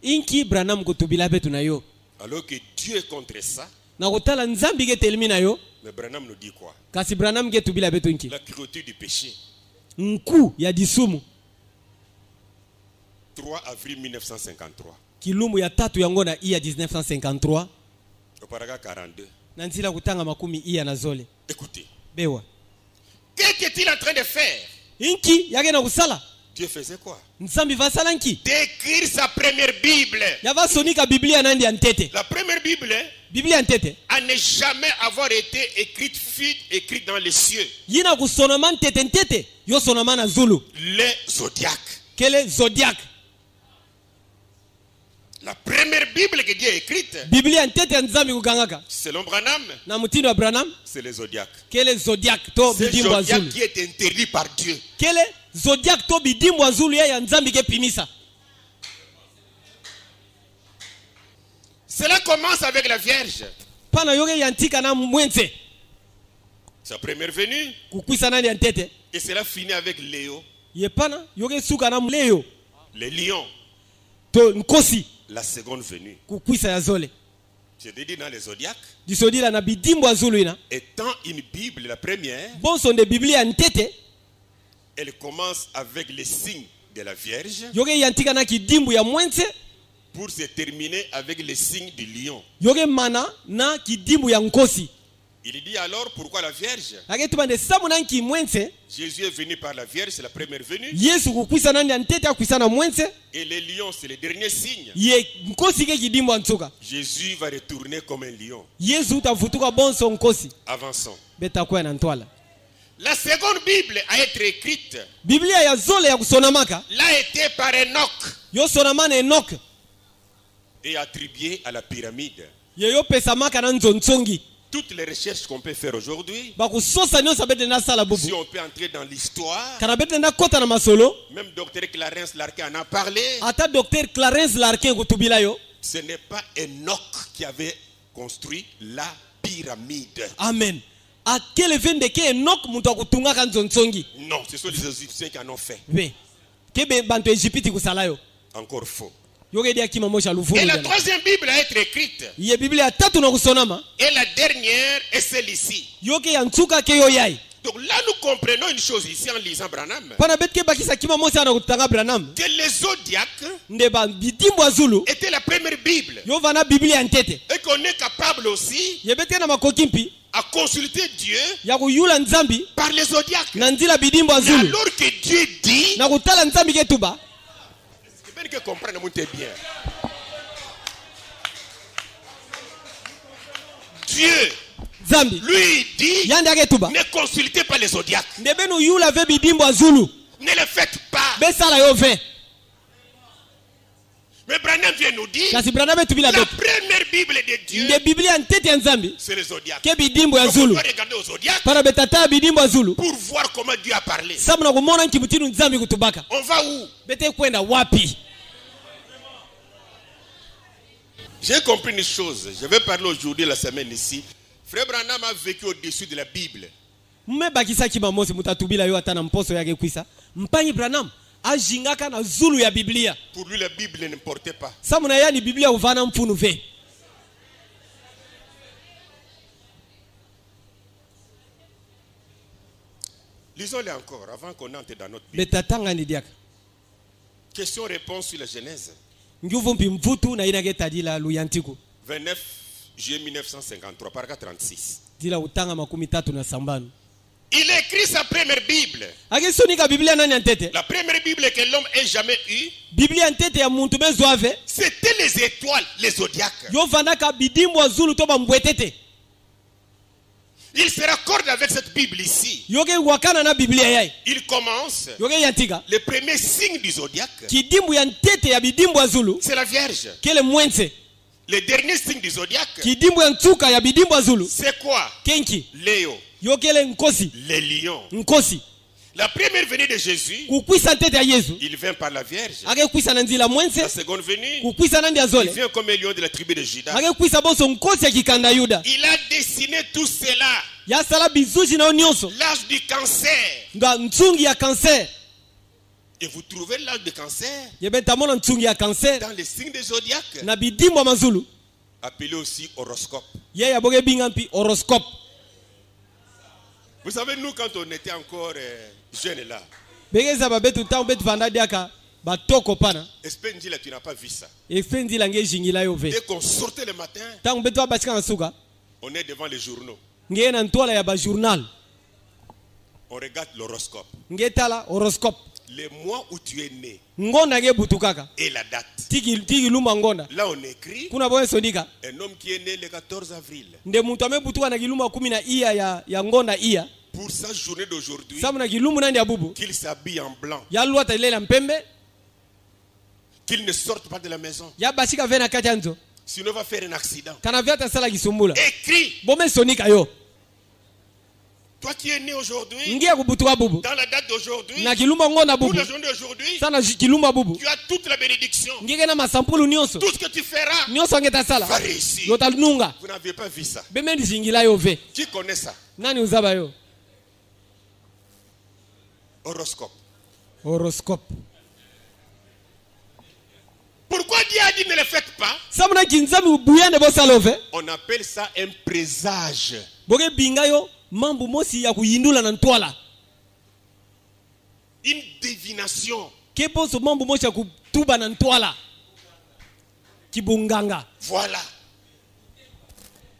Inki Branham kutubila betu na yo. Alors que Dieu est contre ça, Na kutala nzambi ge telmi na yo. mais Branham nous dit quoi? Kasi Branham ge tubila betu inki. La cruauté du péché. Nku ya disumu. 3 avril 1953. Kilumu ya tatu ya ngona iya 1953. Au paragraphe 42. Na nzila kutanga makumi iya na zole. Écoutez. Bewa. Qu'est-il en train de faire? Inki yage na kusala. Dieu faisait quoi? Nzambi vasala nki. D'écrire sa première Bible. Yava sonika Biblia nandi antete. La première Bible Biblia antete. à ne jamais avoir été écrite dans les cieux. Yina kusonama ntete ntete. Yo sonama na Zulu. Les zodiaques. Kele zodiac. La première Bible que Dieu a écrite, Biblia ntete nzambi kugangaka. selon Branham, Na mutindo wa Branham. c'est les zodiaques. Kele zodiac to C'est bidimbu wa zodiaque Zulu. qui est interdit par Dieu. Kele zodiac to bidimbu wa Zulu ya nzambi ke pimisa. Cela commence avec la Vierge. Pana yoge yantika na mwenze. Sa première venue. Kukwisa nani antete. Et cela finit avec Léo. Ye pana yoge suka na mleo. Les lions. To nkosi. La seconde venue. Kukwisa ya zole. Je te dis dans les zodiaques. Disodila na bidimbu wa Zulu ina. Étant une Bible, la première, Bon son de Biblia ntete. elle commence avec les signes de la Vierge Yoge yantika na kidimbu ya mwenze. pour se terminer avec les signes du lion. Yoge mana na kidimbu ya nkosi. Il dit alors pourquoi la Vierge? Ake tubande samu na nki mwenze. Jésus est venu par la Vierge, c'est la première venue. Yesu kukwisa nani antete akwisa na mwenze. Et les lions, c'est le dernier signe. Ye nkosi ke kidimbu antsuka. Jésus va retourner comme un lion. Yesu utavutuka bonso nkosi. Avançons. Beta kwa na ntwala. La seconde Bible à être écrite Biblia ya zole ya kusonamaka l'a été par Enoch yo sonamana Enoch et attribuée à la pyramide. yeyo pesamaka na nzonzongi Toutes les recherches qu'on peut faire aujourd'hui, bakusosa nyonso bete na sala bubu si on peut entrer dans l'histoire, kana bete na kota na masolo même Dr Clarence Larkin en a parlé, ata docteur Clarence Larkin kutubila yo ce n'est pas Enoch qui avait construit la pyramide. amen akele vende ke Enoch muntu akutungaka nzonzongi Non, ce sont les Égyptiens qui en ont fait. be kebe bantu Egypte kusala yo Encore faux. yoke dia kima mosha lufulu Et la troisième Bible à être écrite, ye Biblia tatu na kusonama et la dernière est celle-ci. yoke ya ntuka ke yo yai Donc là, nous comprenons une chose ici en lisant Branham, pana betke bakisa kima mosha na kutanga Branham que les zodiaques nde ba bidimbo azulu étaient la première Bible. yo vana Biblia ntete Et qu'on est capable aussi ye betke na makokimpi à consulter Dieu ya kuyula nzambi par les zodiaques. na nzila bidimbo Et azulu alors que Dieu dit, na kutala nzambi ke tuba c'est bien que comprendre mon bien. Dieu, nzambi lui dit, yande ake tuba ne consultez pas les zodiaques. nde benu yula ve bidimbo azulu Ne le faites pas. besala yo ve Mais Branham vient nous dire, kasi Branham betubila la betu première Bible de Dieu, nde Biblia ntete ya nzambi c'est les zodiaques. ke bidimbo ya Donc on zulu doit regarder aux zodiaques para betata bidimbo azulu pour voir comment Dieu a parlé. sabu na kumona nkibutinu nzambi kutubaka On va où? bete kwenda wapi J'ai compris une chose. Je vais parler aujourd'hui, la semaine ici. Frère Branham a vécu au-dessus de la Bible. mmebakisa kima mosi mutatubila yo ata na mposo yake kwisa mpanyi Branham ajingaka na zulu ya Biblia Pour lui, la Bible n'importait pas. sabu na yani Biblia uvana mfunu ve Lisons-les encore avant qu'on entre dans notre Bible. betatanga ni diaka Question-réponse sur la Genèse. nguvu mpi mvutu na inake tadila luyantiku 29 juillet 1953, paragraphe 36. dila utanga makumi tatu na sambano Il écrit sa première Bible. akisonika Biblia nani antete La première Bible que l'homme ait jamais eue, Biblia ntete ya muntu bezwave c'était les étoiles, les zodiaques. yo vandaka bidimbo azulu to bambwetete Il se raccorde avec cette Bible ici. yoke wakana na Biblia yai Il commence. yoke yantika Le premier signe du zodiaque, kidimbu ya ntete ya bidimbo azulu c'est la Vierge. kele mwense Le dernier signe du zodiaque, kidimbu ya ntuka ya bidimbo azulu c'est quoi? kenki Léo, yokele nkosi les lions. nkosi La première venue de Jésus, kukwisa ntete ya Yesu il vient par la Vierge. akekwisa na nzila La mwense seconde venue, kukwisa na ndi il azole vient comme un lion de la tribu de Juda. akekwisa bonso nkosi ya kikanda yuda Il a dessiné tout cela. yasala bizushi na yo nyonso L'âge du cancer. ndo ntsungi ya kanser Et vous trouvez l'âge du cancer yebe tamona ntsungi ya kanser dans les signes des zodiaques, na bidimbo ya mazulu appelé aussi horoscope. ye yaboke binga mpi horoscope Vous savez, nous, quand on était encore jeunes là, bekeza babetu ntango betu vanda diaka batoko pana espère là, tu n'as pas vu ça. efe nzila nge ejingila yo ve Dès qu'on sortait le matin, ntango betu abasika na suka on est devant les journaux. nge na ntwala ya bajournal On regarde l'horoscope. nge tala horoscope Les mois où tu es né ngonda nge butu kaka et la date. tiki luma ngonda Là, on écrit kuna boye sonika un homme qui est né le 14 avril. nde muntu amebutuka na kiluma 10 na iya ya ngonda iya Pour sa journée d'aujourd'hui, sabu na kilumu nandi ya bubu qu'il s'habille en blanc, ya lwata ilela mpembe qu'il ne sorte pas de la maison. ya basika ve na kati ya nzo Sinon, il va faire un accident. kana vya tasala kisumbula Écris, bome sonika yo toi qui es né aujourd'hui, ngia kubutuka bubu dans la date d'aujourd'hui, na kilumba ngonda pour bubu la journée d'aujourd'hui, sana kilumba bubu tu as toute la bénédiction. ngike na masampulu nyonso Tout ce que tu feras nyonso ange va tasala réussir. yo talunga Vous n'avez pas vu ça. beme ndizingila yo ve Qui connaît ça? nani uzaba yo Horoscope. horoscope Pourquoi Dieu a dit ne le faites pas? sabu na kinzami ubuyande bosala ve On appelle ça un présage. boke binga yo mambu mosi ya kuyindula na ntwala Une divination. ke bonso mambu mosi ya kutuba na ntwala kibunganga Voilà.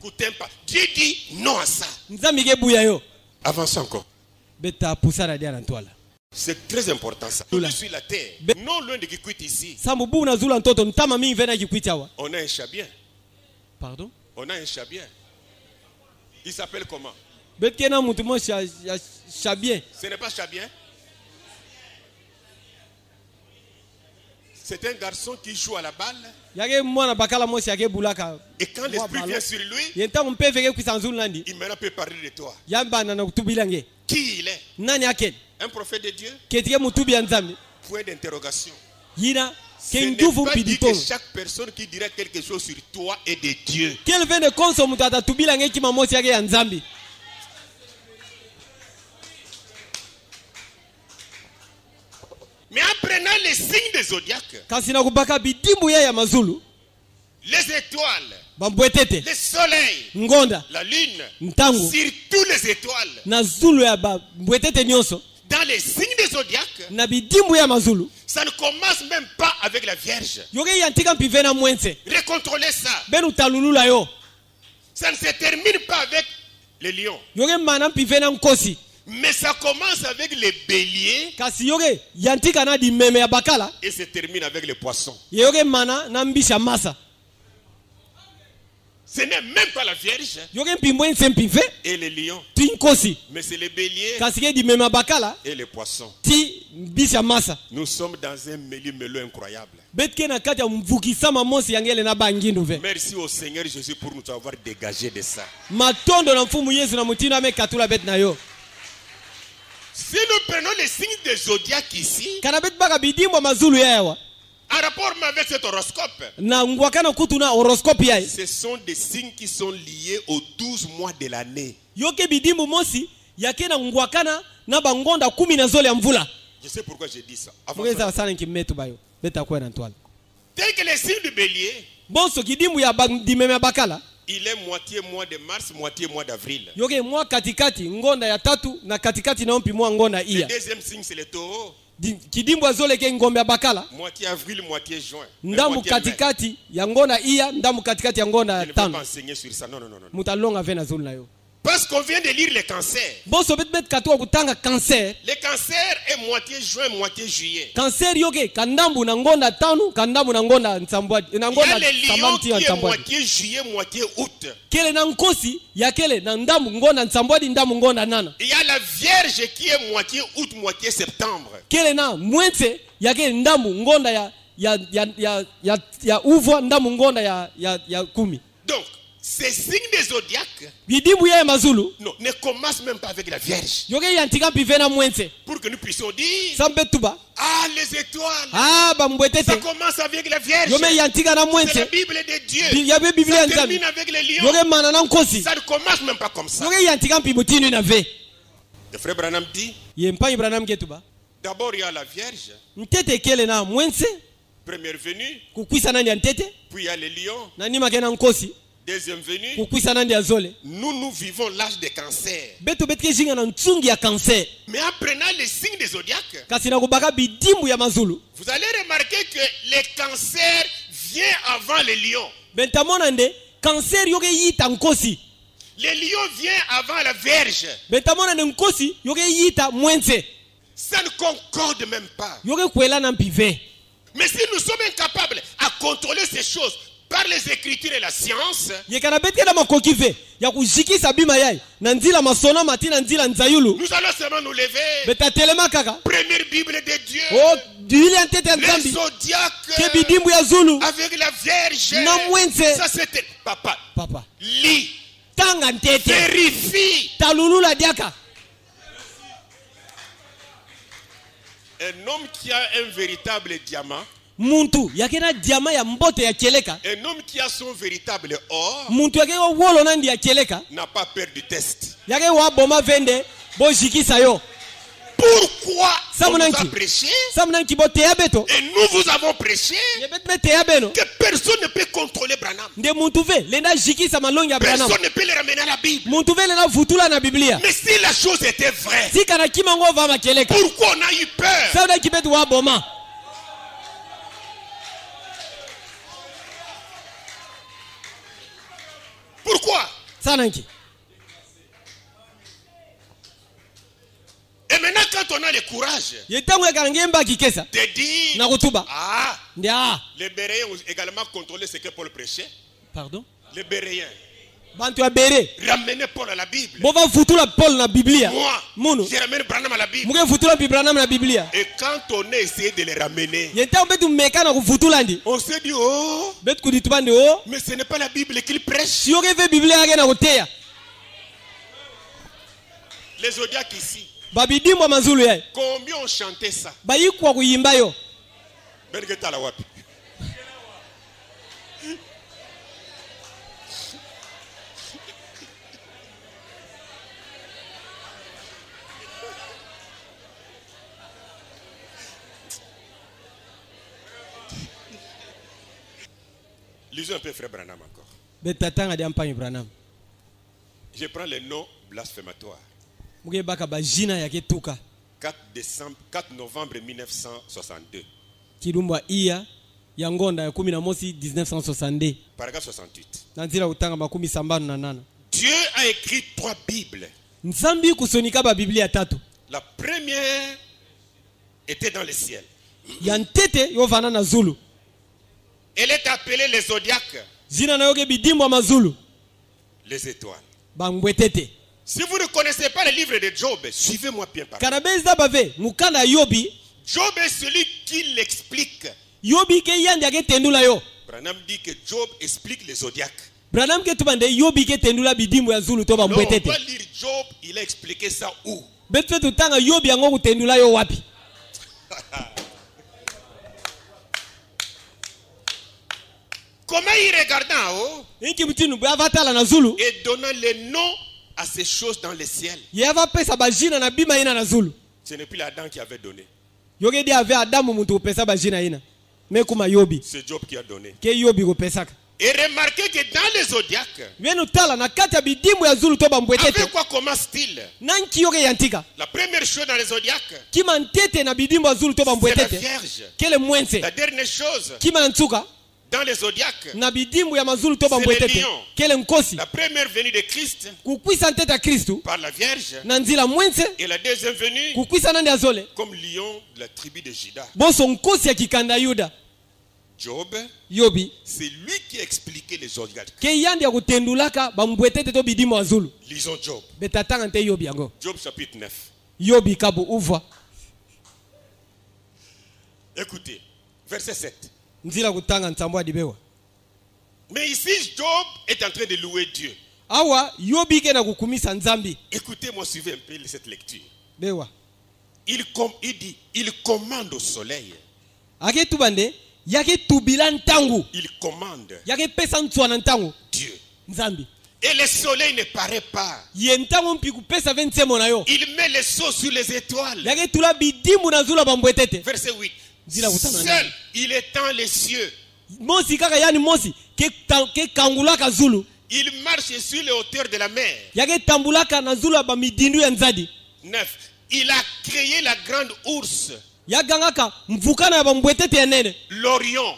Écoutez pas. Dieu dit non à ça. nzambi ke buya yo Avance encore. beta pusara dia na ntwala C'est très important ça. Nous sur la terre, non loin de Kikwit ici, sambu bu na zula ntoto ntama mingi vena kikwitawa on a un chat bien. pardon On a un chat bien. Il s'appelle comment? betkena mutu mo Chabien. Ce n'est pas Chabien. C'est un garçon qui joue à la balle. Yage mwana bakala mo yage bulaka. Et quand l'esprit vient sur lui, yenta mpe veke kusanzulu nandi. Il maintenant peut parler de toi. Yamba na kutubilange. Qui il est? Nani aken? Un prophète de Dieu? Ketike mutubi nzambi. Point d'interrogation. Yina ce n'est pas dit que chaque personne qui dirait quelque chose sur toi est de Dieu. Quel vient de konso mutata tubilange ki mamosi yage nzambi. Mais en prenant les signes des zodiaques, les étoiles, les soleils, la lune, sur tous les étoiles, dans les signes des zodiaques, ça ne commence même pas avec la Vierge. Recontrôlez ça. Ça ne se termine pas avec les lions. Mais ça commence avec les béliers et se termine avec les poissons. Ce n'est même pas la Vierge et les lions, mais c'est les béliers et les poissons. Nous sommes dans un méli-mélo incroyable. Merci au Seigneur Jésus pour nous avoir dégagé de ça. Si nous prenons les signes des zodiaques ici, en rapport avec cet horoscope, ce sont des signes qui sont liés aux 12 mois de l'année. Je sais pourquoi j'ai dit ça. Tel que les signes du bélier, il est moitié mois de mars, moitié mois d'avril. Le deuxième signe, c'est le taureau. Moitié avril, moitié juin. Je ne vais pas enseigner sur ça. Non. Parce qu'on vient de lire les cancers. Le cancer est moitié juin, moitié juillet. Il y a les lions qui est moitié juillet, moitié août. Il y a la Vierge qui est moitié août, moitié septembre. Donc, ces signes des zodiaques ne commencent même pas avec la Vierge. Pour que nous puissions dire, ah, les étoiles, ça commence avec la Vierge. C'est la Bible de Dieu. Ça termine avec les lions. Ça ne commence même pas comme ça. Le frère Branham dit, d'abord il y a la Vierge, première venue, puis il y a les lions, deuxième venue. Nous vivons l'âge des cancers. Mais en prenant les signes des zodiaques, vous allez remarquer que les cancers viennent avant les lions. Les lions viennent avant la Vierge. Ça ne concorde même pas. Mais si nous sommes incapables à contrôler ces choses par les Écritures et la science, nous allons seulement nous lever. Première Bible de Dieu, les zodiaques avec la Vierge. Ça c'était papa. Lis, vérifie. Un homme qui a un véritable diamant, un homme qui a son véritable or, n'a pas peur du test. Pourquoi on nous a prêché et nous vous avons prêché que personne ne peut contrôler Branham. Personne ne peut le ramener à la Bible. Mais si la chose était vraie, pourquoi on a eu peur? Pourquoi? Et maintenant, quand on a le courage de dire, ah, les Béréens ont également contrôlé ce que Paul prêchait. Pardon? Les Béréens. bantu ya bere ramenez Paul à la Bible. bova futula Paul na Biblia Moi, munu je ramène Branham à la Bible. muge futula Branham na Biblia Et quand on a essayé de les ramener, yenta betu meka na kufutula ndi on s'est dit, oh, betu kuditubande o mais ce n'est pas la Bible qu'il prêche. siyoke ve Biblia yake na kuteya Les zodiacs ici, babidimbo mazulu yae combien ont chanté ça? bayikwa kuyimba yo Benegeta la wapi. Lisons un peu frère Branham encore. betatanga dia mpanyi Branham Je prends les noms blasphématoires. muge baka bajina yake tuka 4 novembre 1962. kilumbwa iya ya ngonda ya 11 1962 Paragraphe 68. na nzila kutanga makumi sambano na nana Dieu a écrit 3 Bibles. nzambi kusonika ba Biblia tatu La première était dans le ciel. ya ntete yovana na zulu Elle est appelée les zodiaques, zina na yoke bidimbo mazulu les étoiles. bangwetete Si vous ne connaissez pas le livre de Job, suivez-moi bien par là. karabeza bave mukanda yobi Job est celui qui l'explique. yobi ke yandi yake tendula yo Branham dit que Job explique les zodiaques. Branham ke tubande yobi ke tendula bidimbo ya zulu to Non, on bambwetete va lire Job, il a expliqué ça où? betu tutanga yobi yango kutendula yo wapi Comment il regardait en haut inki mutinu bavatala na zulu et donnant les noms à ces choses dans le ciel. yava pesa bajina na bima ina na zulu Ce n'est plus l'Adam qui avait donné. yoke dia ave adamu muntu pesa bajina ina mekuma yobi C'est Job qui a donné. ke yobi kupesaka Et remarquez que dans les zodiaques, menu tala na kati ya bidimbo ya zulu to bambwetete avec quoi commence-t-il? nanki yoke yantika La première chose dans les zodiaques, kima ntete na bidimbo ya zulu to c'est la bambwetete Vierge. kele mwense La dernière chose, kima na nsuka dans les zodiaques, na bidimbo ya mazulu to C'est le bambwetete lion. kele nkosi la première venue de Christ kukwisa ntete ya kristu par la Vierge na nzila mwense et la deuxième venue kukwisa nandi azole comme lion de la tribu de Juda. boso nkosi ya kikanda yuda Job, yobi c'est lui qui a expliqué les zodiaques. ke yandi ya kutendulaka bambwetete to bidimbo ya zulu Lisons Job. betatanga nte yobi yango Job chapitre 9. yobi kabu uvwa Écoutez, verset 7. nzila kutanga nsambo ya dibewa Mais ici, Job est en train de louer Dieu. awa yobi ke na kukumisa nzambi Écoutez-moi, suivez un peu cette lecture. bewa Il dit, il commande au soleil. ake tubande yake tubila ntangu Il commande yake pesa ntswana ntangu Dieu. nzambi Et le soleil ne paraît pas. ye ntangu mpi kupesa ve nsemo na yo Il met les sceaux sur les étoiles. yake tula bidimbu na zulu ya bambwetete Verset 8. Zila kutana Seul, nani? il étend les cieux. mosi kaka yani mosi ke kangulaka zulu Il marche sur les hauteurs de la mer. yake tambulaka na zulu ya bamidindu ya nzadi 9. Il a créé la grande ours, yagangaka mvukana ya bambwetete ya nene l'Orion.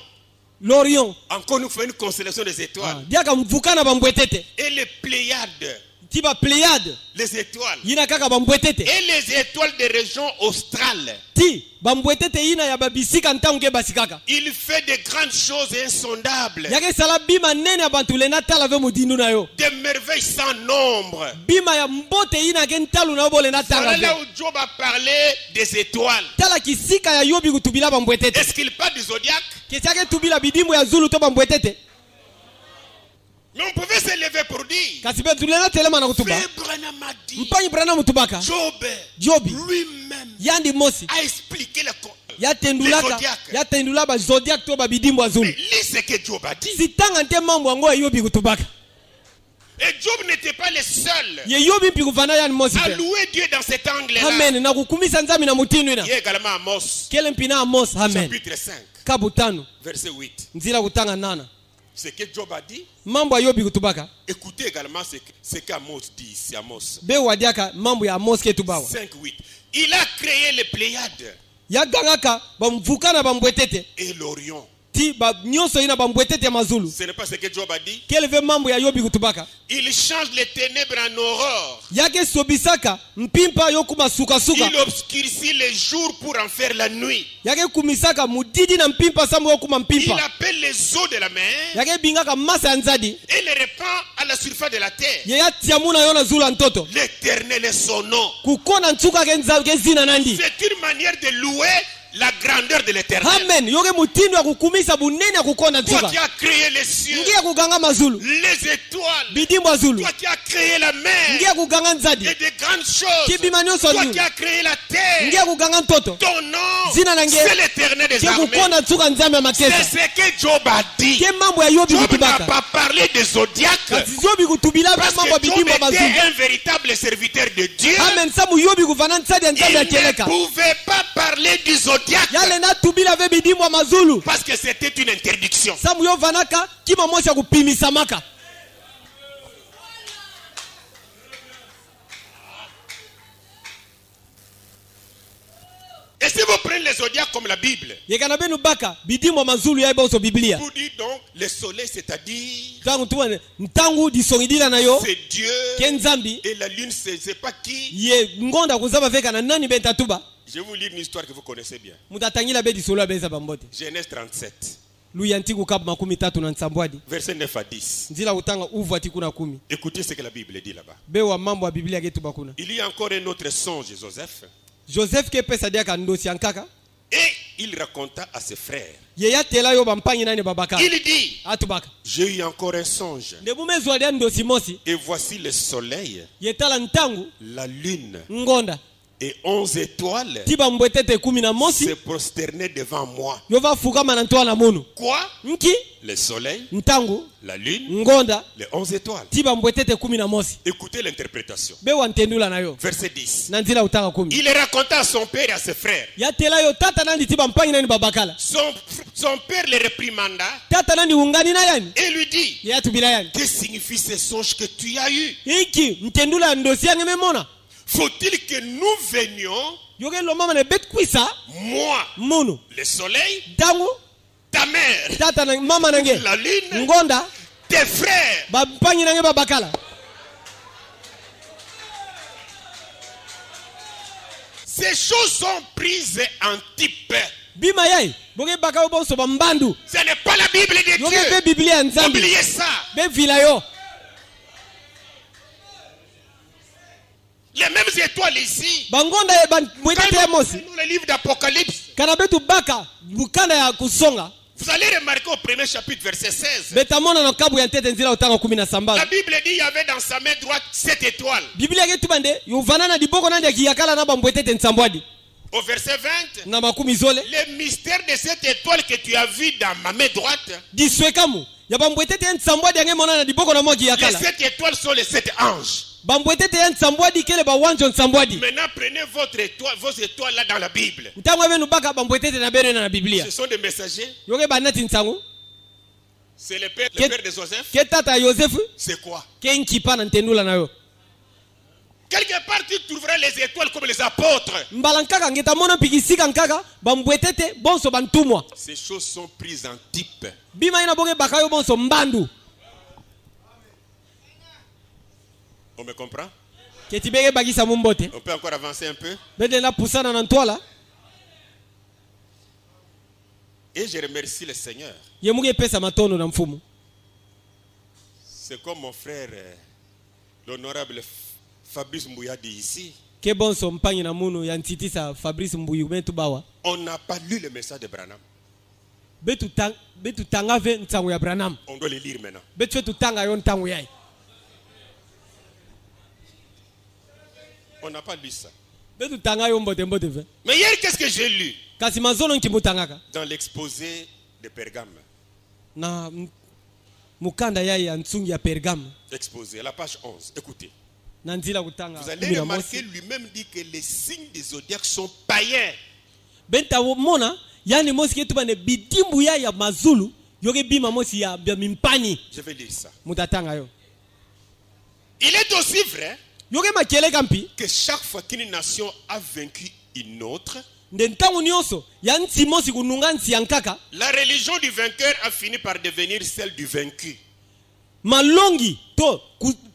l'orion Encore une fois, une constellation des étoiles. diaka mvukana bambwetete Et les Pléiades, ti bapléiade les étoiles. yina kaka bambwetete Et les étoiles des régions australes. ti bambwetete yina ya babisika ntangu ke basikaka Il fait de grandes choses insondables. yake sala bima nene ya bantu le natala ve modindu na yo Des merveilles sans nombre. bima ya mbote yina ke ntalu na yo bole natanga Voilà ve là où Job a parlé des étoiles. tala kisika ya yobi kutubila bambwetete Est-ce qu'il parle du zodiaque? kesi yake tubila bidimbu ya zulu to bambwetete Mais on pouvait se lever pour dire. kasi be tulena telema na kutuba Frère Branham a dit. mpanyi brana mutubaka Job Jobi lui-même yandi mosi a expliqué les yatendulaka zodiaques. yatendula ba zodiac to ba bidimbu ya Mais zulu lis ce que Job a dit. sitanga nte mambo yango ya yobi kutubaka Et Job n'était pas le seul ye yobi mpi kuvana yani mosi à pe louer Dieu dans cet angle-là. amen na kukumisa nzambi na mutinu ina Il y a également Amos, kele mpina amos amen chapitre 5, kabu tano verset 8. nzila kutanga nana Ce que Job a dit, mambo ya yobi kutubaka écoutez également ce qu'Amos dit ici, Amos be wadiaka mambo ya amos ke tubawa 5, 8. Il a créé les Pléiades yagangaka bamvukana bambwetete et l'Orion. ti ba nyonso ina bambwetete ya mazulu. Ce n'est pas ce que Job a dit. Keleve mambo ya Yobi kutubaka. Il change les ténèbres en aurore. Yake sobisaka mpimpa yokuma suka suka. Il obscurcit les jours pour en faire la nuit. Yake kumisaka mudidi na mpimpa samu yokuma Il mpimpa. appelle les eaux de la mer Yake bingaka masa ya nzadi. et les répand à la surface de la terre. Yeya tiamuna yona zula ntoto. L'Éternel est son nom. Kukona nchuka ke zina nandi. C'est une manière de louer la grandeur de l'Éternel. Amen. Yoke mutindo ya kukumisa bunene ya kukona Toi nchuka. qui as créé les cieux, Ngia kuganga mazulu. les étoiles, Bidimbo zulu. toi qui as créé la mer Ngia kuganga nzadi. et de grandes choses, Kibima nyonso toi nyu. qui as créé la terre, Ngia kuganga ntoto. ton nom, Zina nange. c'est l'Éternel des Ke armées. kukona nchuka nzambe ya C'est makesa. ce que Job a dit. Ke mambo ya Yobi Job n'a kutubaka. pas parlé des zodiaques Kati Yobi kutubila parce mambo ya que Job bidimbo était mazulu. un véritable serviteur de Dieu. Amen. Samu Yobi kuvana ntsadi ya nzambe ya Il ne keleka. pouvait pas parler du zodiaque Yale na tubila ve bidimbo mazulu. parce que c'était une interdiction. Samu yo vanaka kima mosi ya kupimisa maka. Et si vous prenez les zodiaques comme la Bible, Yekana benu baka bidimbo mazulu ya ibo so Biblia. vous dites donc le soleil, c'est-à-dire Tangu tuwane ntangu disongidila na yo. c'est Dieu, Kenzambi et la lune, c'est pas qui. ye ngonda kuzaba veka na nani betatuba. Je vais vous lire une histoire que vous connaissez bien. Mutatangila be disolo abeza bambote. Genèse 37, Luyantiku kap makumi tatu na nsambwadi. verset 9 à 10. Nzila utanga uvu atikuna kumi. Écoutez ce que la Bible dit là-bas. Bewa mambo ya Biblia getu bakuna. Il y a encore un autre songe, Joseph, Joseph ke pesa dia kandosi ankaka. et il raconta à ses frères. Yeya tela yo bampanyi nani babaka. Il dit, Atubaka. j'ai eu encore un songe, Ndebume zwadia ndosi mosi. et voici le soleil, Yetala ntangu la lune ngonda. et 11 étoiles Tiba mbwetete kumi na mosi. se prosternaient devant moi. Yova fukama na ntwa na munu. Quoi? Nki Le soleil, ntangu la lune, ngonda. les 11 étoiles. Tiba mbwetete kumi na mosi. Écoutez l'interprétation. Bewa ntendula na yo. Verset 10. Na nzila utanga kumi. Il raconta à son père et à ses frères. Ya tela yo tata nandi tiba mpanyi nani babakala. Son père le réprimanda Tata nandi ungani na yani. et lui dit, Yeya tubila yani. que signifie ce songe que tu as eu? Iki ntendula ndosi yange memona. Faut-il que nous venions, Yoge lo mama ne bet kwisa moi, munu. le soleil, Tangu ta mère, tata na mama nange. la lune, Ngonda tes frères? bampanyi nange babakala. Ces choses sont prises en type. Bima yai boge baka yo bonso bambandu. Ce n'est pas la Bible de Yoge be Dieu. Biblia nzambi. Oubliez ça. Be vila yo. Les mêmes étoiles ici. Bangonda ye Quand bambwetete ya nous mosi. prenons le livre d'Apocalypse, Kana betu baka bukanda ya kusonga. vous allez remarquer au premier chapitre, verset 16. Betamona na kabu ya ntete nzila utanga kumi na La sambala. Bible dit il y avait dans sa main droite 7 étoiles. Biblia yetu bande yovana na diboko nandi akiyakala na bambwetete nsambwadi. Au verset 20, Na makumi zole. le mystère de cette étoile que tu as vu dans ma main droite, Diswekamu. Ya bambwetete nsambwadi yange mona na diboko na mwa les akiyakala. 7 étoiles sont les 7 anges. Bambwetete ya nsambwadi kele ba wanjo nsambwadi. Maintenant, prenez vos étoiles là dans la Bible. Ntango benu baka bambwetete na beno na Biblia. Ce sont des messagers. Yoge banati nsangu. C'est le père de Joseph. Ke tata Yosefu C'est quoi? ke nkipa na ntendula na yo. Quelque part, tu trouveras les étoiles comme les apôtres. Mbalankaka ngeta mona pikisika nkaka bambwetete bonso bantumwa. Ces choses sont prises en type. Bima ina boge baka yo bonso mbandu. On me comprend? Keti bege bagisa mumbote. On peut encore avancer un peu. Bede na pusana na ntwala. Et je remercie le Seigneur. Yemuge pesa matono na mfumu. C'est comme mon frère, l'honorable Fabrice Mbouya dit ici. Ke bonso mpanyi na munu ya ntitisa Fabrice Mbuyu metu bawa. On n'a pas lu le message de Branham. Betu tanga ve ntangu ya Branham. On doit le lire maintenant. Betu fetu tanga yo ntangu yai. On n'a pas lu ça. Betu tanga yo mbote mbote ve. Mais hier, qu'est-ce que j'ai lu? Kasi mazono nkimutangaka. Dans l'exposé de Pergame. Na mukanda yai ya ntsungi ya Pergame. Exposé, à la page 11. Écoutez. Na nzila kutanga. Vous allez remarquer lui-même dit que les signes des zodiaques sont païens. Benta mona yani mosi ketu bane bidimbu ya mazulu yoge bima mosi ya mimpani. Je vais lire ça. Mutatanga yo. Il est aussi vrai Yoge makele kampi. que chaque fois qu'une nation a vaincu une autre, nde ntango nyonso ya nti mosi kununga nti ya nkaka la religion du vainqueur a fini par devenir celle du vaincu. malongi to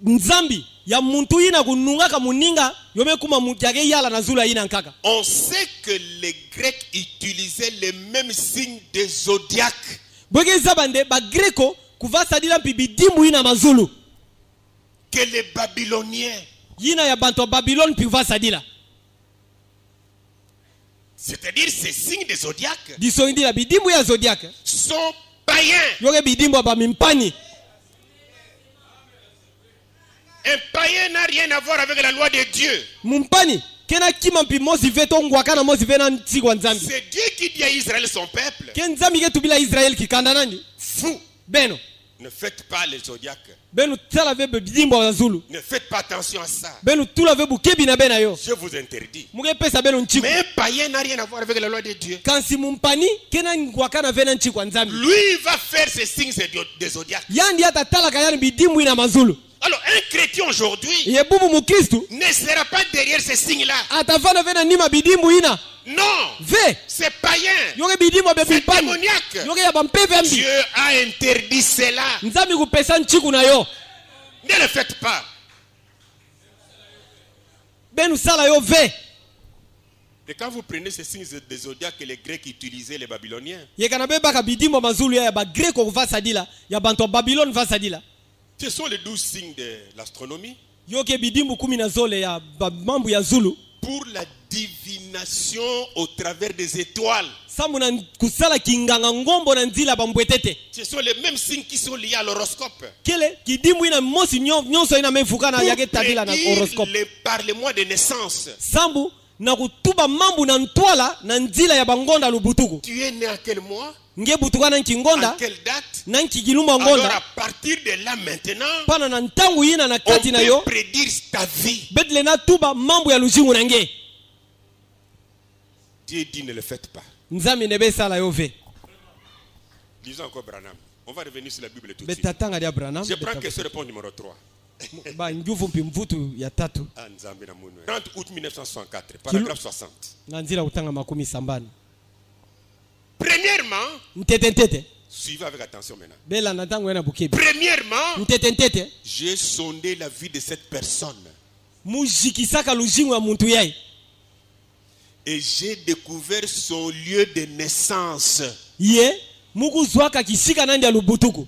nzambi ya muntu ina kunungaka muninga yome kuma muntu yake yala na zula ina nkaka. On sait que les Grecs utilisaient les mêmes signes des zodiaques. Bweke zabande ba greko kuvasa dila mpi bidimbu ina mazulu Que les Babyloniens. yina ya bantu Babylone pi vasa dila. C'est-à-dire ces signes des zodiaques Diso indila bidimbu ya zodiaque sont païens. yoke bidimbu ba mimpani. Un païen n'a rien à voir avec la loi de Dieu. Mumpani kena kima mpi mosi veto ngwaka na mosi vena ntigwa nzambi. C'est Dieu qui dit à Israël, son peuple, Ken nzambi ke tubila Israel kikanda nani? fou, Beno. ne faites pas les zodiaques. Benu tala ve bidimbu ya zulu. Ne faites pas attention à ça. Benu tula ve bukebi na bena yo. Je vous interdis. Muge pesa benu nchiku. Mais un païen n'a rien à voir avec la loi de Dieu. Kansi mumpani kena ngwaka na vena nchikwa nzambi. Lui va faire ces signes des zodiaques. Yandi hata tala kayani bidimbu ina mazulu. Alors un chrétien aujourd'hui Yebubu mukristu ne sera pas derrière ces signes-là. atavana vena nima bidimbu ina. Non, Ve c'est païen. yoke bidimbu be C'est mimpani. démoniaque. Yoke ya bampeve ambi. Dieu a interdit cela. Nzambi kupesa nchiku na yo. Ne le faites pas. Benu sala yo ve. Et quand vous prenez ces signes des zodiaques que les Grecs utilisaient, les Babyloniens, Yekana be baka bidimbu mazulu ya ba greko kuvasa dila ya bantu Babylone vasa dila. ce sont les 12 signes de l'astronomie Yoke bidimbu 10 ya mambu ya zulu. pour la divination au travers des étoiles. Samu na kusala kinganga ngombo na nzila bambwetete. Ce sont les mêmes signes qui sont liés à l'horoscope. Kele kidimbu ina mosi nyonso ina mefuka na Pour yake tadila na horoscope. par les mois de naissance. Sambu na kutuba mambu na ntwala na nzila ya bangonda lubutuku. Tu es né à quel mois? Nge butuka na À nkingonda quelle date? na nkigiluma Alors ngonda à partir de là maintenant, pana na ntangu ina na on kati na peut yo prédire ta vie. betle na tuba mambu ya lujingu na nge. Dieu dit ne le faites pas. Nzambi nebe sala yo ve. Lisons encore Branham. On va revenir sur la Bible tout de suite. Betatanga dia Branham. Je prends question réponse numéro 3. Ba nguvu mpi mvutu ya tatu. 30 août 1964, paragraphe 60. Na nzila utanga makumi sambani. Premièrement, Ntete. suivez avec attention maintenant. Bela na tangu ena bukebi. Premièrement, Ntete. j'ai sondé la vie de cette personne Mujikisaka lujingu ya muntu yai. et j'ai découvert son lieu de naissance Ye muku zwaka kisika nandi ya lubutuku.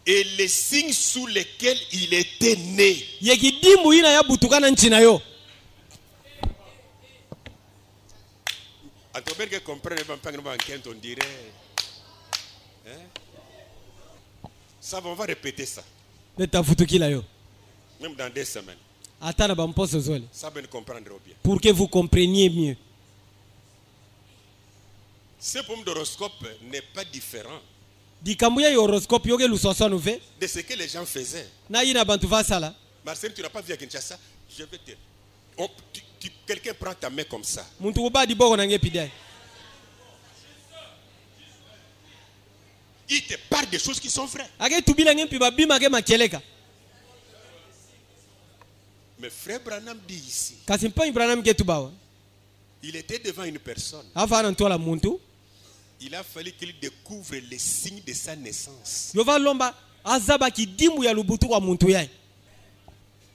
et les signes sous lesquels il était né. Ye kidimbu ina ya butuka na nchi na yo. Antoine que comprenne on dirait. Hein? Ça va, on va répéter ça. Beta futukila yo. Même dans 2 semaines. Atana bamposo zole. Ça va nous comprendre bien. Pour que vous compreniez mieux. Ce pomme d'horoscope n'est pas différent Dikambuya ya horoscope yoke lusosonu ve. de ce que les gens faisaient. Na ina bantu vasala. Marcel, tu n'as pas vu à Kinshasa? Je vais te... quelqu'un prend ta main comme ça. Muntu kubadi boko na nge pidai. Il te parle des choses qui sont vraies. Ake tubila nge mpi babima ke makeleka. Mais frère Branham dit ici, Kasi mpa Ibrahim ke tubawa. il était devant une personne. Afa na ntola muntu. Il a fallu qu'il découvre les signes de sa naissance. Yova lomba azaba kidimbu ya lubutu kwa muntu yai.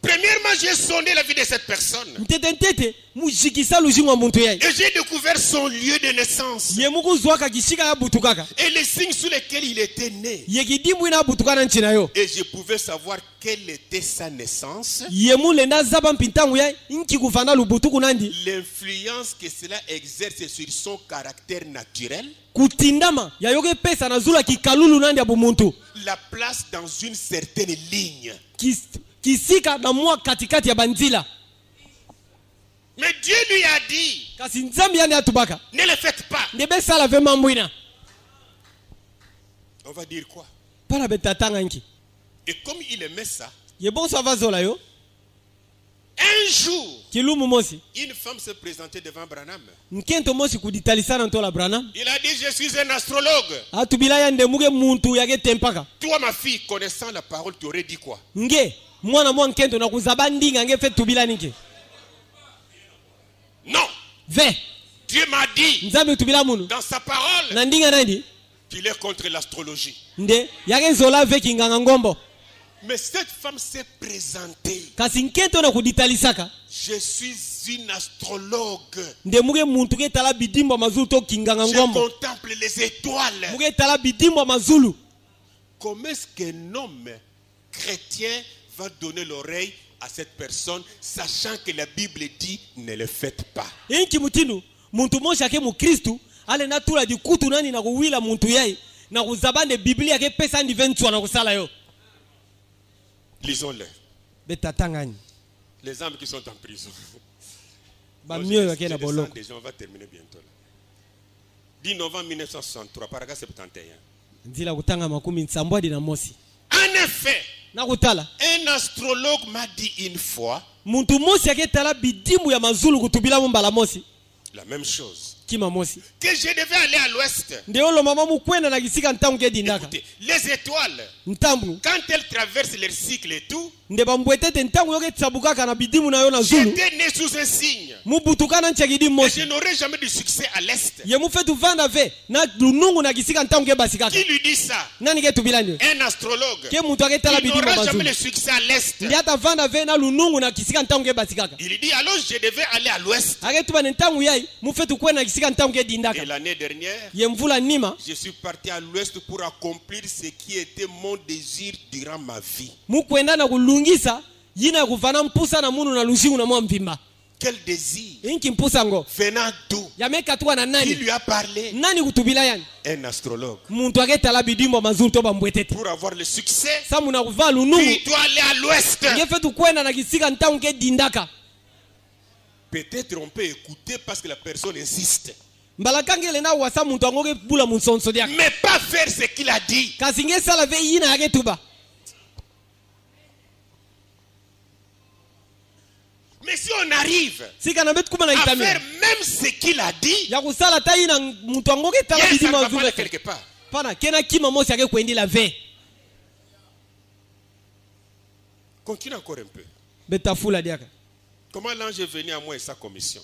Premièrement, j'ai sondé la vie de cette personne. Ntete mujikisa lujingu wa muntu yai. Et j'ai découvert son lieu de naissance. Ye muku zwaka kisika ya butukaka. Et les signes sous lesquels il était né. Ye kidimbu ina butuka na nchi na yo. Et je pouvais savoir quelle était sa naissance. Ye mule na zaba mpintangu yai inki kufana lubutuku nandi. L'influence que cela exerce sur son caractère naturel. Kutindama ya yoke pesa na zula kikalulu nandi ya bumuntu. La place dans une certaine ligne. Kisika na mwa katikati ya banzila. Mais Dieu lui a dit, Kasi nzambi yani atubaka. ne le faites pas. Ndebe sala ve mambuina. On va dire quoi? Para betatanga nki. Et comme il aimait ça, Ye bon sava zola yo. un jour, Kilumu mosi. une femme se présentait devant Branham. Nkento mosi kuditalisana ntola Branham. Il a dit, je suis un astrologue. Atubila ya ndemuge muntu yake tempaka. Toi, ma fille, connaissant la parole, tu aurais dit quoi? Nge mwana mwa nkento na kuzaba ndinga nge fe tubila niki. Non. Ve Dieu m'a dit nzambe utubila munu dans sa parole na ndinga nandi qu'il est contre l'astrologie. nde yake zola veki nganga ngombo Mais cette femme s'est présentée. kasi nkento na kuditalisaka Je suis une astrologue. nde muke muntu ke tala bidimbo mazulu to kinganga Je ngombo contemple les étoiles. muke tala bidimbo mazulu. Comment est-ce qu'un homme chrétien va donner l'oreille à cette personne, sachant que la Bible dit ne le faites pas? Inki mutinu muntu mosha ke mu Kristu ale natula di kutu nani na kuwila muntu yai na kuzabande Biblia ke pesa ndi ventua na kusala yo. Lisons-les. Betatangani. Les âmes qui sont en prison. Ba Non, mieux je yake na descends boloko. déjà, on va terminer bientôt. Là. 10 novembre 1963, paragraphe 71. Nzila kutanga makumi nsambwadi na mosi. En effet, Na kutala un astrologue m'a dit une fois muntu mosi yake tala bidimu ya mazulu kutubila mbala mosi la même chose. kima mosi. Que je devais aller à l'ouest. Ndeolo mama mukwenda na kisika ntamu ke dindaka. Écoutez, les étoiles, Ntamu quand elles traversent leur cycle et tout, nde bambwetete ntamu yoke tsabukaka na bidimu na yo na zulu. j'étais né sous un signe. Mubutukana nchakidi Et mosi. je n'aurai jamais de succès à l'est. Ye mufetu vanda ve na lunungu na kisika ntamu ke basikaka. Qui lui dit ça? Nani ke tubila ndio? Un astrologue. Ke muntu yake tala Il bidimu n'aura jamais mazulu. le succès à l'est. Ndi hata vanda ve na lunungu na kisika ntamu ke basikaka. Il dit alors je devais aller à l'ouest. Ake tuba ntamu yai mufetu kwenda na kisika ntamu ke dindaka. Et l'année dernière, Ye mvula nima je suis parti à l'ouest pour accomplir ce qui était mon désir durant ma vie. mukwenda na kulungisa yina kuvana mpusa na munu na lushingu na mwa mvimba. Quel désir? Inki mpusa ngo Venant d'où? yameka tuwa na Qui nani? lui a parlé? Nani kutubila yani? Un astrologue. Muntu ake tala bidimbo mazulu to bambwetete. Pour avoir le succès, Sa muna kuva lunungu tu dois aller à l'ouest. ngefetu kwenda na kisika ntamu ke dindaka. Peut-être on peut écouter parce que la personne insiste. Mbalakangele na wasa muntu angoke bula munsonso diaka. Mais pas faire ce qu'il a dit. Kasi ngesala ve yina yake tuba. Mais si on arrive Sika na betu kuma na à itamina. faire même ce qu'il a dit, Ya kusala ta yina muntu angoke tala ça ne bidimbo va pas aller mazulu. quelque part. Pana kena kima mosi yake kwendi la ve. Continue encore un peu. Betafula diaka. Comment l'ange est venu à moi et sa commission?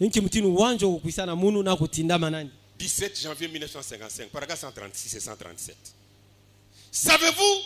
Inki mutinu wanjo kukwisana munu na kutindama nani. 17 janvier 1955, paragraphe 136 et 137. Savez-vous,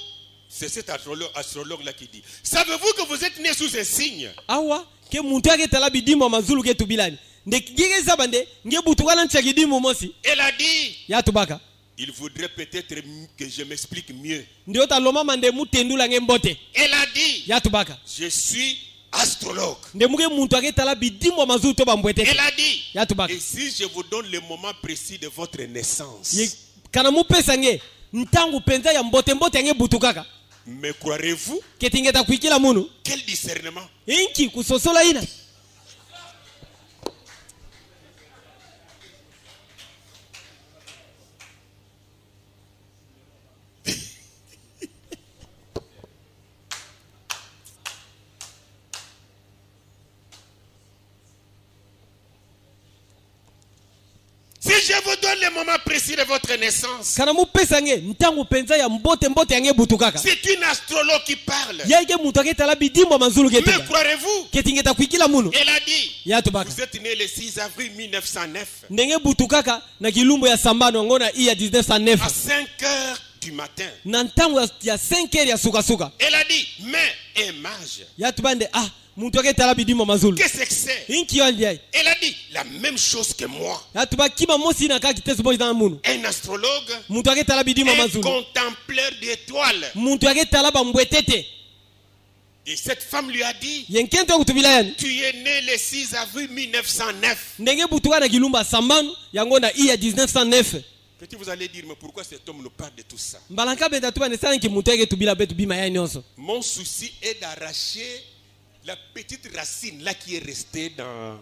c'est cet astrologue-là qui dit, savez-vous que vous êtes né sous un signe? Awa ke muntu yake tala bidimbo mazulu ke tubilani. Nde gege zabande nge butukana nchakidimbo mosi. Elle a dit, Ya tubaka. il voudrait peut-être que je m'explique mieux. Ndio taloma mande mutendula nge mbote. Elle a dit, Ya tubaka. je suis astrologue. Nde muke muntu ake tala bidimbo mazulu to bambwetete. Elle a dit, Ya tubaka. et si je vous donne le moment précis de votre naissance, Ye kana mupesa nge ntangu penza ya mbote mbote nge butukaka. me croirez-vous? Ketingeta kuikila munu. Quel discernement! Inki kusosola ina. Si je vous donne le moment précis de votre naissance, Kana mupesa nge ntangu penza ya mbote mbote nge butukaka. c'est une astrologue qui parle. Yaike muntu ake tala bidimbo mazulu ke Me tuba. croirez-vous? Ketingeta kuikila munu. Elle a dit, Ya tubaka. vous êtes né le 6 avril 1909 Ndenge butukaka na kilumbu ya sambano ngona iya à 1909. 5 heures du matin. Na ntangu ya 5 ya suka suka. Elle a dit, mais un mage, Ya tubande muntu ake tala bidimbo mazulu. qu'est-ce que c'est? Inki yandi yai. Elle a dit, la même chose que moi. Ya tuba kima mosi na kaki tesu boji na munu. Un astrologue, Muntu ake tala bidimbo un mazulu. contempleur d'étoiles. Muntu ake tala bambwetete. Et cette femme lui a dit, Yenkento kutubila yani. tu es né le 6 avril 1909. Ndenge butuka na kilumba sambano yango na iya 1909. Peut-être vous allez dire, mais pourquoi cet homme nous parle de tout ça? Mbalanka beta tuba nesana ki muntu ake tubila betu bima ya nyonso. Mon souci est d'arracher la petite racine là qui est restée dans...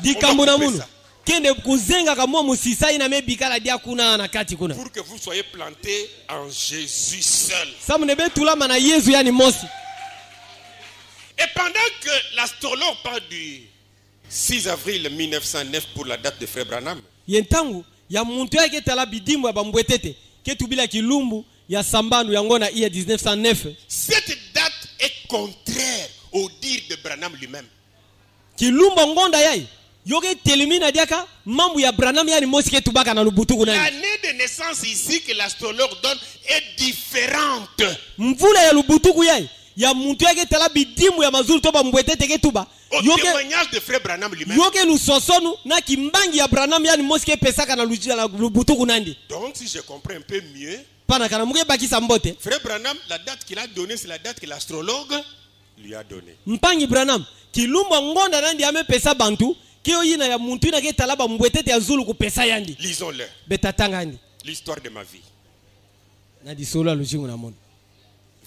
Di On kambo va na couper munu. ça. Kende kuzenga kama musisa ina mebikala dia kuna na kati kuna. Pour que vous soyez plantés en Jésus seul. Samu nebe tulama na Yesu yani mosi. Et pendant que l'astrologue parle du 6 avril 1909 pour la date de Frère Branham, Yentangu ya muntu yake tala bidimbo ya bambwetete. Ke tubila kilumbu ya sambano yango na iya 1909. cette date est contraire au dire de Branham lui-même. kilumba ngonda yai yoke telimina diaka mambu ya Branham yani mosike tubaka na lubutuku nani. L'année de naissance ici que l'astrologue donne est différente. Mvula ya lubutuku yai ya muntu yake tala bidimu ya mazuru toba mbwete teke tuba. Au témoignage de frère Branham lui-même. Yoke lusosonu na kimbangi ya Branham yani mosike pesaka na lubutuku nandi. Donc si je comprends un peu mieux, pana kana muke bakisa mbote. Frère Branham, la date qu'il a donnée, c'est la date que l'astrologue lui a donnée. Mpangi Branham kilumba ngonda nandi ame pesa bantu kio yina ya muntu ina ke talaba mbwetete ya zulu kupesa yandi. Lisons-le. Betatanga ndi. L'histoire de ma vie. Na disolo lujingu na mono.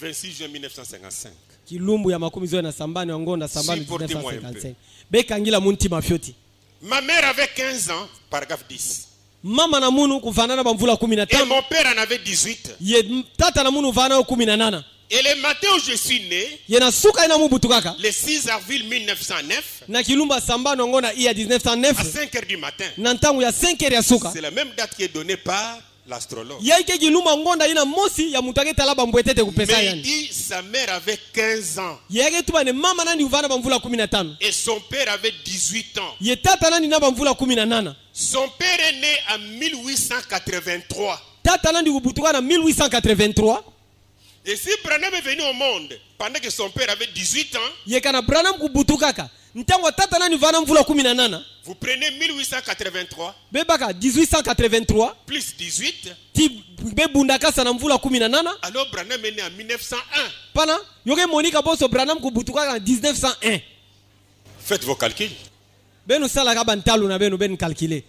26 juin 1955. Kilumbu ya makumi zoe na sambani wangonda sambani 1955. Bekangila muntu mafioti. Ma mère avait 15 ans, paragraphe 10. Mama na munu kufanana bamvula 15. Et mon père en avait 18. Ye tata na munu vana 18. Et le matin où je suis né, yena suka ina mubutukaka le 6 avril 1909, na kilumba sambano ngona iya 1909 à 5 heures du matin, na ntangu ya 5 heures ya suka, c'est la même date qui est donnée par l'astrologue. yaike kilumba ngonda ina mosi ya mutake talaba mbwetete kupesa Mais yani. il dit sa mère avait 15 ans. Yake tuba ne mama nani uvana bamvula 15. Et son père avait 18 ans. Ye tata nani na bamvula 18. Son père est né en 1883. Tata nani kubutuka na 1883. Et si Branham est venu au monde pendant que son père avait 18 ans, yekana Branham kubutukaka ntango tata nani vana mvula 18. Vous prenez 1883 bebaka 1883 plus 18, ti bebundaka sana mvula 18. alors Branham est né en 1901. Pana yoke monika boso Branham kubutukaka en 1901. Faites vos calculs. Benu sala ka bantalu na benu ben calculer.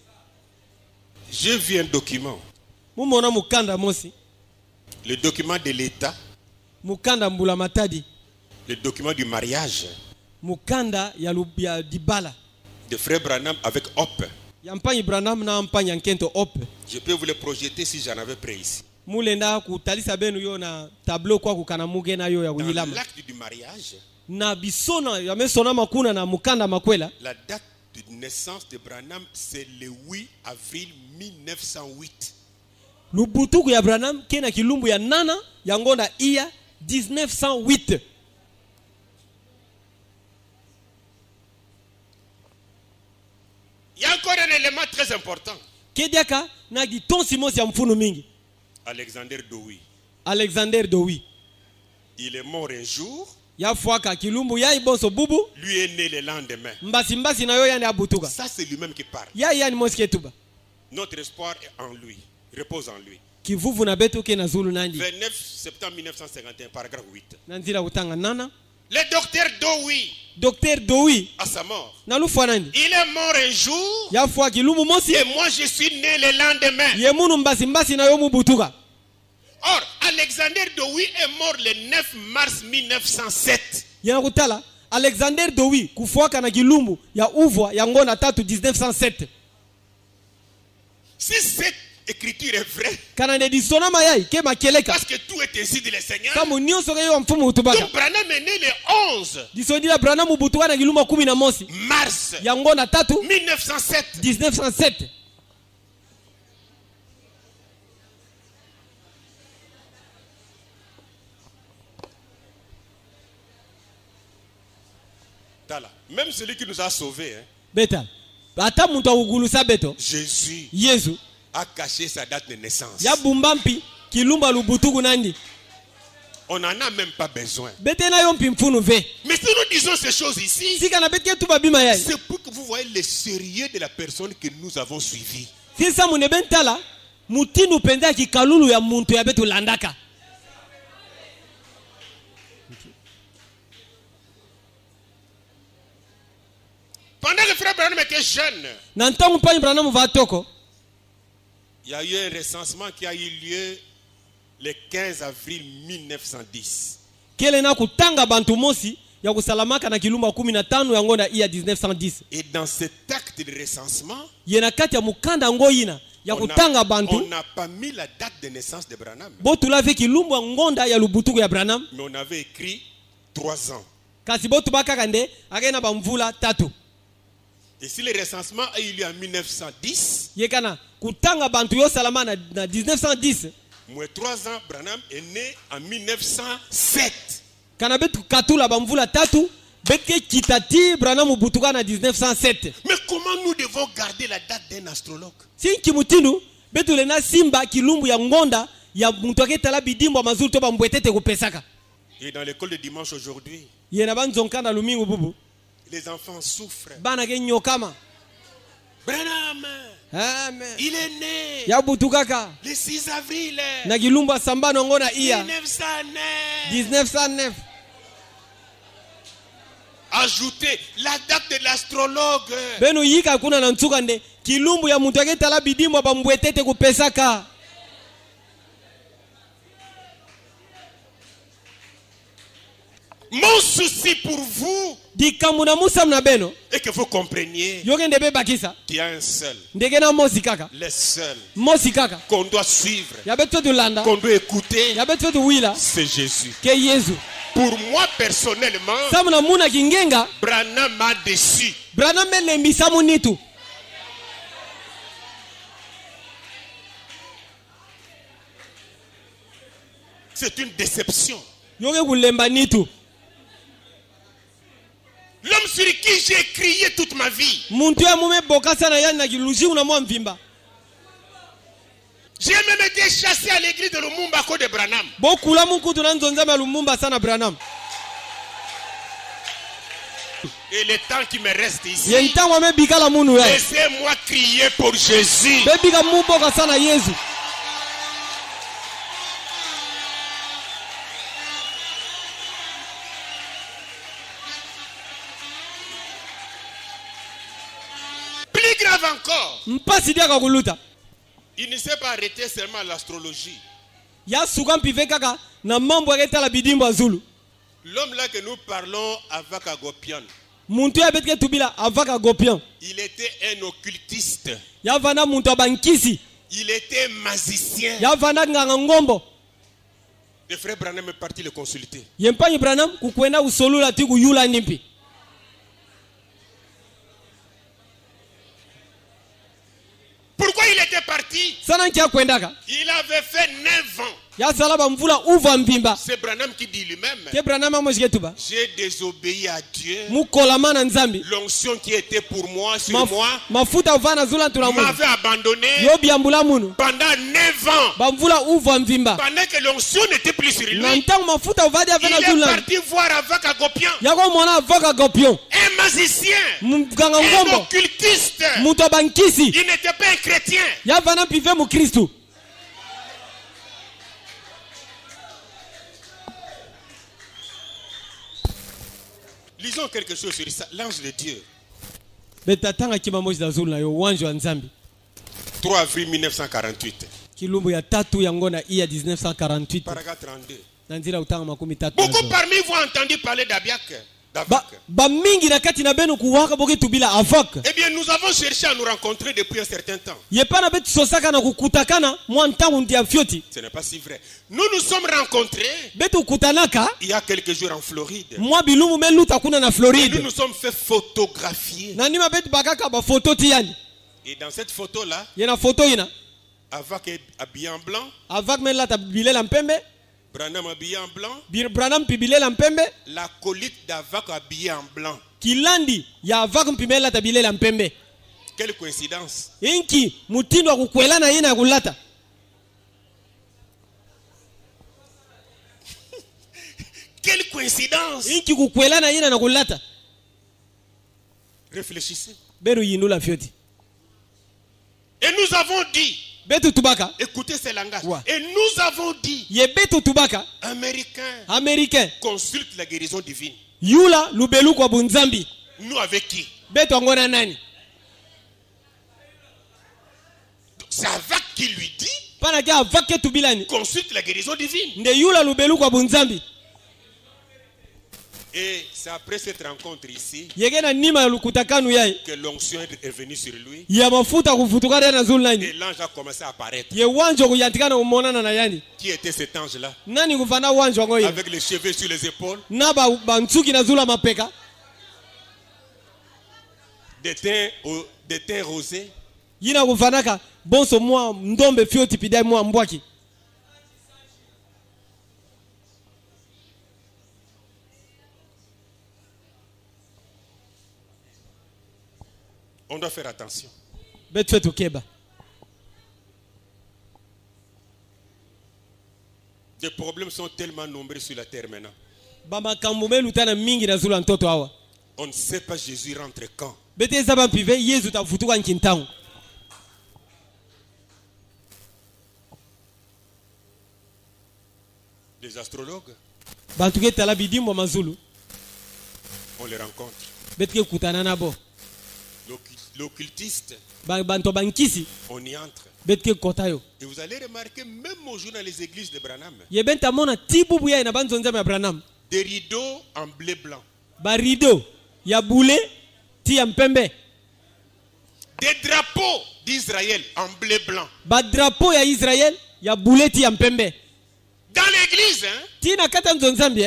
J'ai vu un document. Mumona mukanda mosi. Le document de l'État. Mukanda mbula matadi. Le document du mariage. Mukanda ya dibala. De frère Branham avec Hop. Ya mpanyi Branham na mpanyi nkento Hop. Je peux vous le projeter si j'en avais près ici. Mulenda kutalisa benu yo na tableau kwa kukana muge na yo ya Dans wilama. l'acte du mariage, Na bisona ya mesona makuna na mukanda makwela. la date de naissance de Branham c'est le 8 avril 1908. Lubutuku ya Branham kena kilumbu ya nana ya ngonda iya 1908. Il y a encore un élément très important. Kediaka na giton simos ya mfunu mingi. Alexander Dowie. Alexander Dowie. Il est mort un jour. Ya fuaka kilumbu ya ibonso bubu. Lui est né le lendemain. Mbasi na yo yani abutuka. Ça c'est lui-même qui parle. Ya yani moske tuba. Notre espoir est en lui. Repose en lui. Kivuvu na beto ke na zulu nandi. 29 septembre 1951, paragraphe 8. Nanzira utanga nana. Le docteur Dowie, Docteur Dowie. à sa mort, Na lufa nandi. il est mort un jour. Ya fuaka kilumbu mosi. Et moi je suis né le lendemain. Ye munu mbasi na yo mubutuka. Or, Alexander Dowie est mort le 9 mars 1907. Yana kutala. Alexander Dowie kufuaka na kilumbu ya uvwa ya ngona 3 1907. Si cette écriture est vraie, Kana ne disona mayai ke makeleka. parce que tout est ainsi de le Seigneur, Kama nyonso ke yo mfumu utubaka. donc Branham est né le 11 Disodila Branham mubutuka na kilumbu 11 mars ya ngona 3 1907. 1907. Tala. Même celui qui nous a sauvés, hein, Beta. Ata muntu akugulusa beto. Jésus, Yesu. a caché sa date de naissance. Ya bumbampi kilumba lubutuku nandi. On n'en a même pas besoin. Bete na yo mfunu ve. Mais si nous disons ces choses ici, Sika na bete tu babima yai. c'est pour que vous voyez le sérieux de la personne que nous avons suivie. Sisa mune bentala mutinu penda kikalulu ya muntu ya betu landaka. Pendant que frère Branham était jeune, Na ntangu mpanyi Branham va toko. il y a eu un recensement qui a eu lieu le 15 avril 1910. Kele na kutanga bantu mosi ya kusalamaka na kilumba 15 ya ngonda iya 1910. Et dans cet acte de recensement, Yena kati ya mukanda ngoyina ya kutanga bantu. on n'a pas mis la date de naissance de Branham. Botu lave kilumba ngonda ya lubutuku ya Branham. Mais on avait écrit 3 ans. Kasi botu bakaka nde akena bamvula 3. Et si le recensement a eu lieu en 1910, Yekana kutanga bantu yo salama na 1910. moins 3 ans, Branham est né en 1907. Kana betu katula bamvula 3 Betke kitati Branham butuka na 1907. Mais comment nous devons garder la date d'un astrologue? Si kimutindu betu lena simba kilumbu ya ngonda ya mutoke tala bidimbo mazulu to bambwetete kupesaka. Et dans l'école de dimanche aujourd'hui, Yena banzonka na lumingu bubu. les enfants souffrent. Bana ke nyokama. Branham, Amen. il est né Ya butukaka le 6 avril na kilumbu samba ngona iya 1909. 1909. Ajoutez la date de l'astrologue. Benu yika kuna na ntsuka nde kilumbu ya mutoke tala bidimbo bambwetete kupesaka. Mon souci pour vous Dikamuna musa mna beno est que vous compreniez yogende be bakisa qu'il y a un seul, ndegena mosi kaka le seul mosi kaka qu'on doit suivre, ya betu tulanda qu'on doit écouter, ya betu wila c'est Jésus. ke Yesu. Pour moi personnellement, Samuna muna kingenga Branham m'a déçu. Branham melembisa munitu. C'est une déception. Yoge kulemba nitu. L'homme sur qui j'ai crié toute ma vie. Muntu ya mume boka sana yani na kiluji unamwa mvimba. J'ai même été chassé à l'église de Lumumba à cause de Branham. Bokula munku tunanzonza ma Lumumba sana Branham. Et le temps qui me reste ici, Yenta wame bikala munu ya. laissez-moi crier pour Jésus. Bebika muboka sana Yesu. Plus grave encore, Mpasi dia kakuluta. il ne s'est pas arrêté seulement à l'astrologie. Ya suka mpive kaka na mambo ya la bidimbo azulu. L'homme là que nous parlons avec Agopian, Muntu ya betke tubila avaka gopian. il était un occultiste. Ya vana muntu abankisi. Il était magicien. Ya vana nganga ngombo. Le frère Branham est parti le consulter. Yempanyi Branham kukwenda usolula tiku yula nimpi. Pourquoi il était parti? Sana nkia kwendaka. Il avait fait 9 ans. Ya salaba mvula uva mvimba. C'est Branham qui dit lui-même, Ke Branham amojike tuba. j'ai désobéi à Dieu. Mukola mana nzambi. L'onction qui était pour moi, sur moi, Mafuta uvana zula ntulamu. m'avait abandonné Yobi ambula munu. pendant 9 ans. Bamvula uva mvimba. Pendant que l'onction n'était plus sur lui, Nantangu mafuta uvadi il avena est zula. parti voir avec Agopian, Yako mwana avaka gopion. un magicien, Mganga un ngombo. occultiste. Muto bankisi. Il n'était pas un chrétien. Ya vana pive mu Kristu. Lisons quelque chose sur ça. L'ange de Dieu. Betatanga kima moja zulu na yo wanjo wa nzambi. 3 avril 1948. Kilumbu ya tatu ya ngona iya 1948. Paragraphe 32. Nanzira utanga makumi tatu. Beaucoup parmi vous ont entendu parler d'Abiak. Ba mingi na kati na benu kuwaka boke tubila avok. Eh bien, nous avons cherché à nous rencontrer depuis un certain temps. Yepana betu sosaka na kukutakana mwantangu ndia fioti. Ce n'est pas si vrai. Nous nous sommes rencontrés Betu kutanaka il y a quelques jours en Floride. mwa bilumu meluta kuna na Et Floride. nous nous sommes fait photographier. Na nima betu bakaka ba photo tiyani. Et dans cette photo-là, Yena photo ina. Avak est habillé en blanc, Avak melata bilela mpembe. Branham habillé en blanc, Branham pibilela mpembe. la colite d'Avak habillé en blanc. Kilandi ya avak mpimela tabilela mpembe. Quelle coïncidence. Inki mutindo wa kukwelana yena ya kulata. Quelle coïncidence. Inki kukwelana yena na kulata. Réfléchissez. Beru yinula fioti. Et nous avons dit, Betu tubaka. écoutez ces langages. Ouais. Et nous avons dit, Ye betu tubaka. Américains, Américain. consulte la guérison divine. Yula lubelu kwa bunzambi. Nous avec qui? Betu angona nani. C'est Avak qui lui dit, Pana kia avake tubilani. consulte la guérison divine. Nde yula lubelu kwa bunzambi. Et c'est après cette rencontre ici Yegena nima lukutakanu yai. que l'onction est venue sur lui. Ya mafuta kufutukana na zulu nani. Et l'ange a commencé à apparaître. Ye wanjo kuyantikana umonana na yani. Qui était cet ange-là? Nani kufana wanjo ngoyi. Avec les cheveux sur les épaules, Na bantuki na zula mapeka. des teints rosés, Yina kufanaka bonso mwa ndombe fioti pidai mwa mbwaki. doit faire attention. betu fe tokeba. Les problèmes sont tellement nombreux sur la terre maintenant. Bamakambo belutana mingi na zulu ntoto awa. On ne sait pas Jésus rentre quand. Bete zaba pive Yesu tafutuka nkintango. Les astrologues, Bantu ke tala bidimbo mazulu. on les rencontre. Bete ke kutana nabo. L'occultiste, Bantu bankisi on y entre. bete ke kotayo. Et vous allez remarquer, même aujourd'hui dans les églises de Branham, Yebenta mona tibubu ya na banzonza ya Branham. des rideaux en bleu blanc. Ba rideau ya boule ti ya mpembe. Des drapeaux d'Israël en bleu blanc. Ba drapeau ya Israël ya boule ti ya mpembe. Dans l'église, hein? Tina kata nzonzambi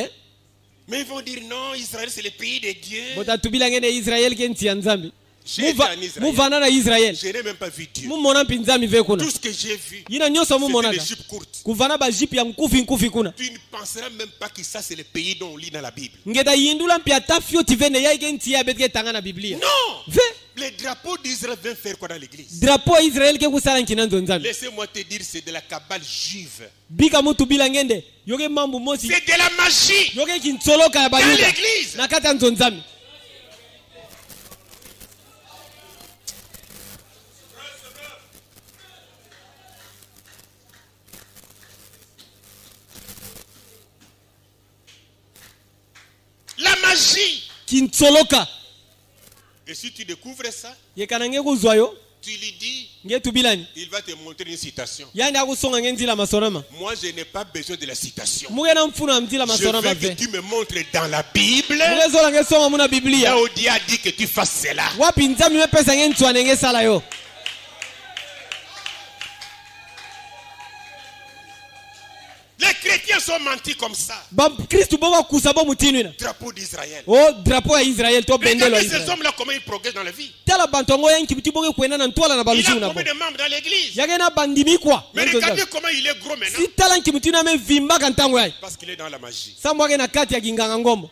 Mais ils vont dire non, Israël c'est le pays de Dieu. Bota tubila ngene Israël ke nti ya nzambi. J'ai été en Israël. Muvana na Israël. Je n'ai même pas vu Dieu. Mumona mpinzami ve kuna. Tout ce que j'ai vu, Yina nyoso mumona c'était ka. des jupes courtes. Kuvana ba jipi ya nkufi kuna. Tu ne penseras même pas que ça c'est le pays dont on lit dans la Bible. Ngeda yindula mpia tafio tivene ya ke nti ya betke tanga na Biblia. Non! Ve Les drapeaux d'Israël viennent faire quoi dans l'église? drapeau ya Israël ke kusala nkina nzonzambi. Laissez-moi te dire, c'est de la cabale juive. Bika mutu bila ngende yoke mambu mosi C'est de la magie yoke kintsoloka ya dans bayuda l'église. na kata nzonzambi. La magie. Kintsoloka Et si tu découvres ça, yekana nge kuzwayo tu lui dis, nge tubilani il va te montrer une citation. yani akusonga nge nzila masonama Moi, je n'ai pas besoin de la citation. mugena mfuna nzila Je masonama veux que ve tu me montres dans la Bible. mugezola nge songa muna Biblia Là où Dieu a dit que tu fasses cela. wapi nzambi mepesa nge ntswane nge sala yo. Les chrétiens sont mentis comme ça. Bakristu bo bakusa bo mutinu ina Drapeau d'Israël. o drapeau ya Israël to bendelo ya Regardez ces Israël. hommes-là, comment ils progressent dans la vie. Tala bantongo yanki bitiboge kwena na ntwala na Il balushi a una bo combien de membres dans l'église? yage na bandimi kwa. Mais regardez comment il est gros maintenant. Si tala nki mutinu ame vimba kantango yai Parce qu'il est dans la magie. samwage na kati ya kinganga ngombo.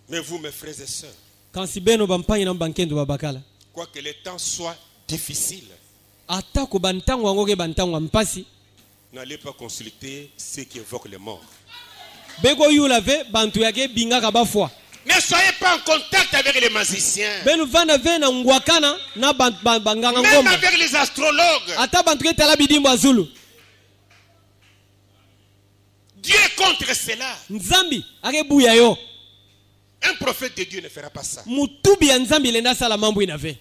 Mais vous, mes frères et sœurs, Kansi beno bampanyi na bankendo babakala quoi que les temps soient difficiles, atako bantango yango ke bantango ya mpasi n'allez pas consulter ceux qui évoquent les morts. beko yula ve bantu yake bingaka bafwa Ne soyez pas en contact avec les magiciens. benu vana ve na ngwakana na banganga Même ngombo avec les astrologues. ata bantu ke tala bidimbo ya zulu. Dieu est contre cela. Nzambi ake buya yo Un prophète de Dieu ne fera pas ça. mutubi ya nzambi lenda sala mambo ina ve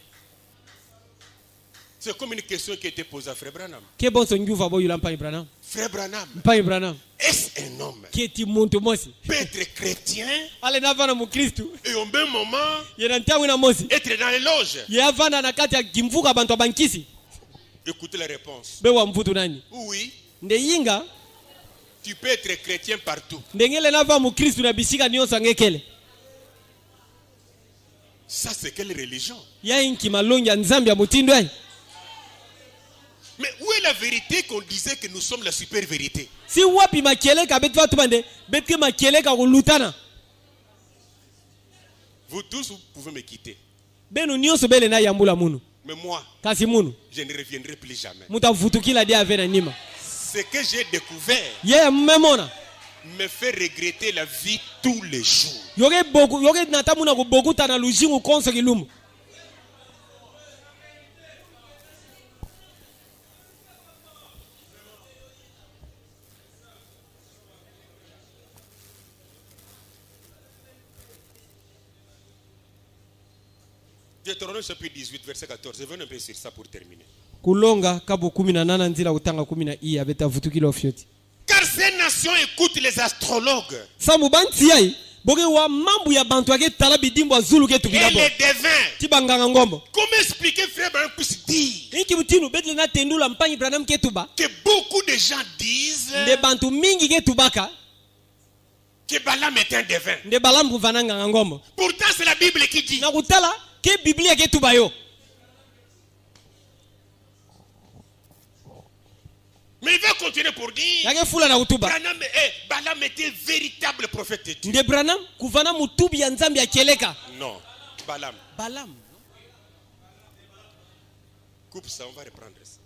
C'est comme une question qui a été posée à Frère Branham. ke bonso nguva bo yula mpanyi Branham Frère Branham, mpanyi Branham est-ce un homme ke ti muntu mosi peut être chrétien ale na vana mukristu et au même moment yena ntango ina mosi être dans les loges? ye avana na kati ya kimvuka bantu abankisi Écoutez la réponse. be wa mvutu nani Oui, nde yinga tu peux être chrétien partout. ndengele na va mukristu na bisika nyonso angekele Ça, c'est quelle religion? ya inki malongi ya nzambi ya mutindo ai. Mais où est la vérité qu'on disait que nous sommes la super vérité? Si wapi makeleka betu watu bande betke makeleka kulutana Vous tous, vous pouvez me quitter. benu nyonso bele na yambula munu Mais moi, kasi munu je ne reviendrai plus jamais. mutavutukila dia avena nima Ce que j'ai découvert ye mmemona me fait regretter la vie tous les jours. yoke natamuna kubokuta na lujingu konso kilumu. Deutéronome chapitre 18, verset 14. Je vais un peu sur ça pour terminer. Kulonga kabu 18 nzila kutanga 10 abeta vutukila ofyoti. Car ces nations écoutent les astrologues Samu banti yai boge wa mambu ya bantu ake tala bidimbo azulu ke et tubila bo. les devins. Tibanganga ngombo. Comment expliquer, frère Branham puisse dire Inki mutinu betle na tendula mpanyi Branham ke tuba. que beaucoup de gens disent Nde bantu mingi ke tubaka que Balaam est un devin. nde balamu kuvana nganga ngombo Pourtant, c'est la Bible qui dit. na kutala ke biblia ke tuba yo Mais il va continuer pour dire. yake fula na kutuba Balaam était véritable prophète de Dieu. nde branam kuvana mutubi ya nzambi ya keleka Non, Balaam. balamu Coupe ça, on va reprendre ça.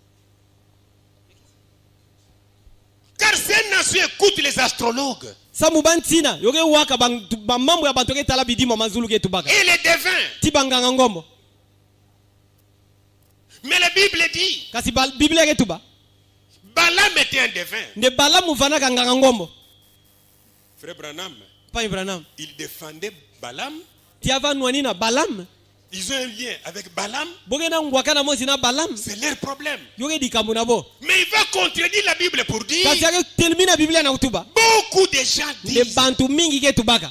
Car ces nations écoutent les astrologues samu bantina yoke waka mamambo ya bantu ke tala bidimo mazulu ke tubaka et les devins. tibanganga ngombo Mais la Bible dit, kasi biblia ke tuba Balaam était un devin. nde balamu vana kanganga ngombo Frère Branham, pa branam il défendait Balaam. tiava nwani na balam Ils ont un lien avec Balaam. boke na ngwaka na mosi na balam C'est leur problème. yoke dikambo na bo Mais il va contredire la Bible pour dire, kasi yake telimina biblia na kutuba beaucoup de gens nde disent bantu mingi ke tubaka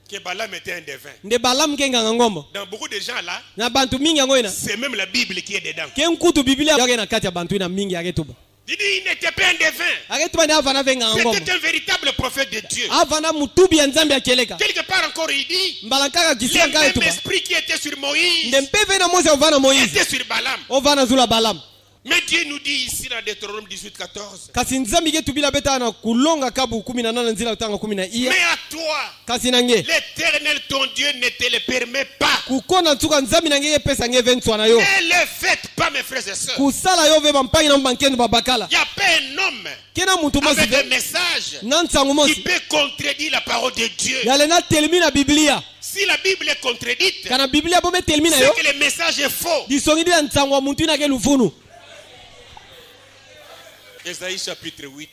que Balaam était un devin. nde balamu ke nganga ngombo Dans beaucoup de gens là, na bantu mingi yango ina c'est même la Bible qui est dedans. ke nkutu biblia yake na kati ya bantu ina mingi yake tuba Il dit, il n'était pas un devin. yake tuba nde avana ve nganga ngombo C'était un véritable prophète de Dieu. avana mutubi ya nzambi ya keleka Quelque part encore, il dit, mbalankaka le kisia nkaye même tuba esprit qui était sur Moïse nde mpeve na mosi ovana moïse était sur Balaam. ovana zula balamu Mais Dieu nous dit ici dans Deutéronome 18:14, kasi nzambi ke tubila beta na kulonga kabu 18 nzila utanga 10 iya mais à toi, kasi nange l'Éternel ton Dieu ne te le permet pas. kukona ntuka nzambi nange yepesa nge ventswa na yo Ne le faites pas, mes frères et sœurs. kusala yo ve bampangi na mbankendo babakala Il n'y a pas un homme kena muntu mosi avec un ve message na nsango qui mosi peut contredire la parole de Dieu. yale na telemi na biblia Si la Bible est contredite, kana biblia bome telemi na yo c'est que le message est faux. disongi dia nsango wa muntu inake lufunu Ésaïe chapitre 8,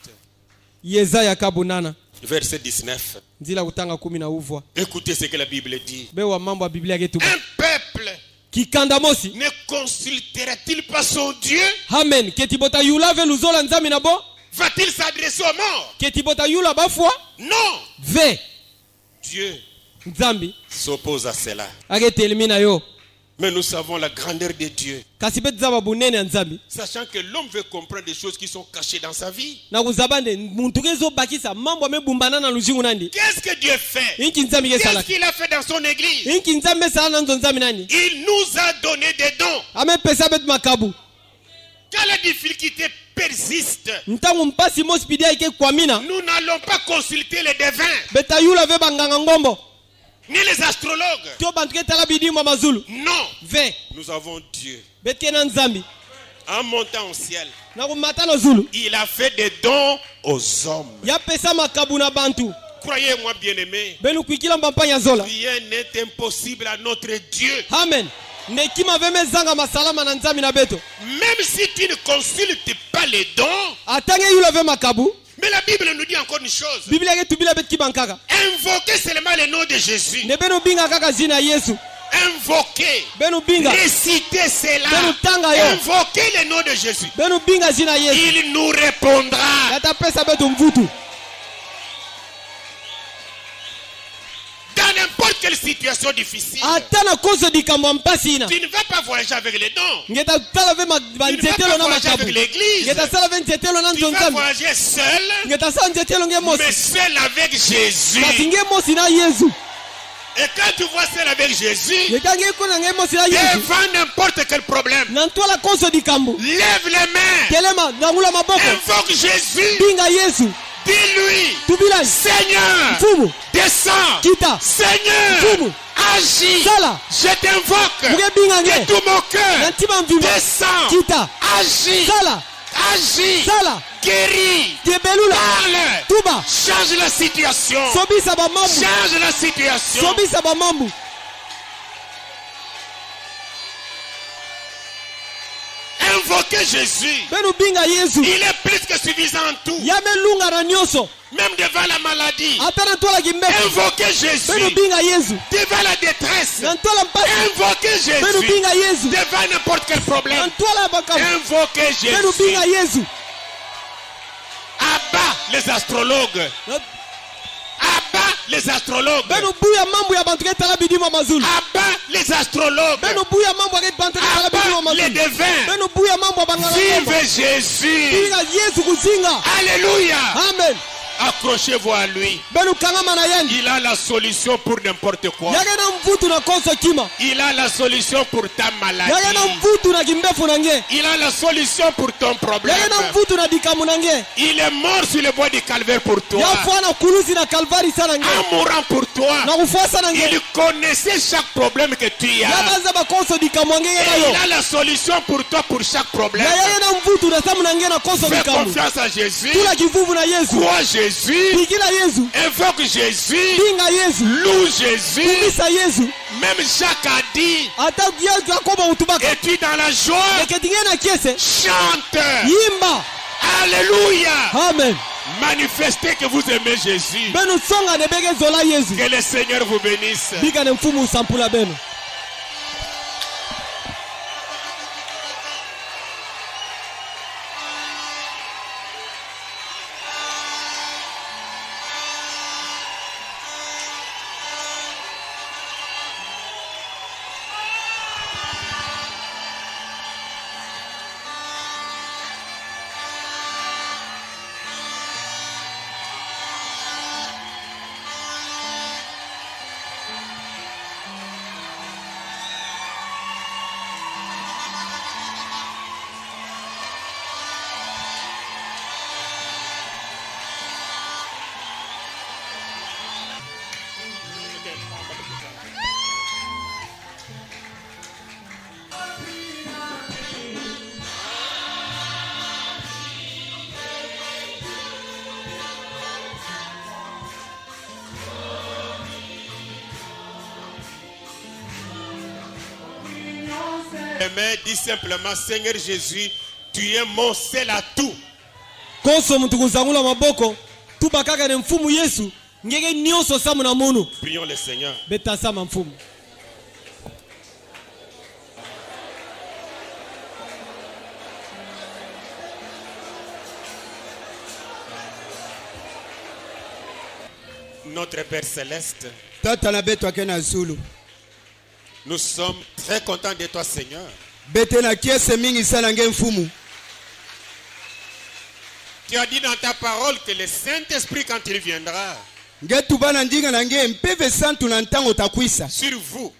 yezaya kabu nana verset 19. nzila kutanga 10 na uvwa Écoutez ce que la Bible dit. bewa mambo ya biblia ke tuba Un peuple kikanda mosi ne consultera-t-il pas son Dieu? amen keti bota yula ve luzola nzambi na bo Va-t-il s'adresser aux morts? keti bota yula bafwa Non. ve Dieu nzambi s'oppose à cela. ake telemi na yo Mais nous savons la grandeur de Dieu. kasi pe tizaba bunene ya nzambi Sachant que l'homme veut comprendre des choses qui sont cachées dans sa vie. na kuzaba nde muntu ke ezobakisa mambo amebumbana na luzingu nandi Qu'est-ce que Dieu fait? inki nzambi ke Qu'est-ce salaka qu'il a fait dans son église? inki nzambi esala na nzo nzambi nani Il nous a donné des dons. amepesa betu makabu Quand la difficulté persiste, ntango mpasi mosi pidi ayike kwamina nous n'allons pas consulter les devins, beta yula ve banganga ngombo ni les astrologues. to bantu ke tala bidimo mazulu Non. ve Nous avons Dieu. beti ke na nzambi En montant au ciel, na kumata na zulu il a fait des dons aux hommes. yapesa makabu na bantu Croyez-moi, bien-aimés, benu kuikila mbampanya zola rien n'est impossible à notre Dieu. amen nekima ve mezanga masalama na nzambi na beto Même si tu ne consultes pas les dons, atange yula ve makabu mais la Bible nous dit encore une chose. biblia ke tubila beti kibankaka Invoquez seulement le nom de Jésus. nde benu binga kaka zina yesu Invoquez. benu binga Récitez cela. benu tanga yo Invoquez le nom de Jésus. benu binga zina yesu Il nous répondra. yatapesa betu mvutu Dans n'importe quelle situation difficile, ata na koso dikambo ya mpasi ina tu ne vas pas voyager avec les dons. ngeta tala ve Tu ne vas banzetelo pas na voyager makabu avec l'église. ngeta sala ve nzetelo na Tu nzo vas nzambi voyager seul, ngeta sala nzetelo nge mosi mais seul avec Jésus. kasi nge mosi na yesu Et quand tu vois seul avec Jésus, ngeta nge kona nge mosi na yesu devant n'importe quel problème, na ntwala koso dikambo lève les mains, kelema nangula maboko invoque Jésus, binga yesu dis-lui, tubila Seigneur, mfumu descends, kita Seigneur, mfumu agis, sala je t'invoque muge binga de nge tout mon na cœur, ntima mvima descends, kita agis, sala agis, sala guéris, tebelula parle, tuba change la situation, sobisa bamambu change la situation. sobisa bamambu Invoquez Jésus. benu binga yesu Il est plus que suffisant en tout. yamelunga na nyonso Même devant la maladie. ata na ntwalaki mbeki Invoquez benu Jésus. binga yesu Devant la détresse. na ntwala mpasi Invoquez benu Jésus. binga yesu Devant n'importe quel na problème. ntwala ya makambo Invoquez benu Jésus. binga yesu Abat les astrologues. Na- Abat les astrologues. benu buya mambo ya bantu ke tala bidimo mazulu Abat les astrologues. benu buya mambo ya bantu ke tala bidimo Abat les mazulu devins. benu buya mambo ya banganga ngombo Vive Jésus. binga yesu kuzinga Alléluia. amen Accrochez-vous à lui. Il a la solution pour n'importe quoi. Il a la solution pour ta maladie. Il a la solution pour ton problème. Il est mort sur le bois du calvaire pour toi. En mourant pour toi, il connaissait chaque problème que tu as. Et il a la solution pour toi pour chaque problème. Fais confiance à Jésus. Crois Jésus. Invoque Jésus. Loue Jésus. Même Jacques a dit, es-tu dans la joie? Chante. Alléluia. Amen. Manifestez que vous aimez Jésus. Que le Seigneur vous bénisse. Mais dis simplement, Seigneur Jésus, tu es mon seul atout. Prions le Seigneur. Notre Père Céleste, nous sommes très contents de toi, Seigneur. Tu as dit dans ta parole que le Saint-Esprit, quand il viendra, sur vous,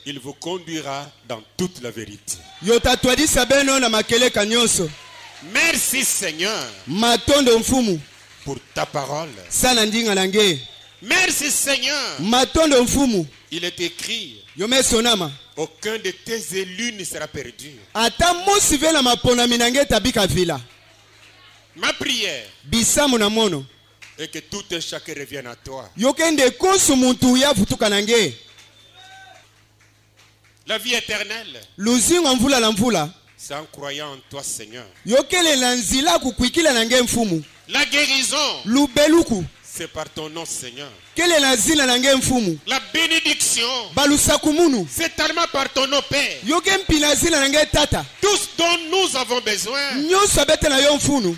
il vous conduira dans toute la vérité. Merci, Seigneur, pour ta parole. Merci, Seigneur. Il est écrit, aucun de tes élus ne sera perdu. Ma prière est que tout un chacun revienne à toi. La vie éternelle, c'est en croyant en toi, Seigneur. La guérison, c'est par ton nom, Seigneur. La bénédiction, c'est tellement par ton nom, Père. Tout ce dont nous avons besoin,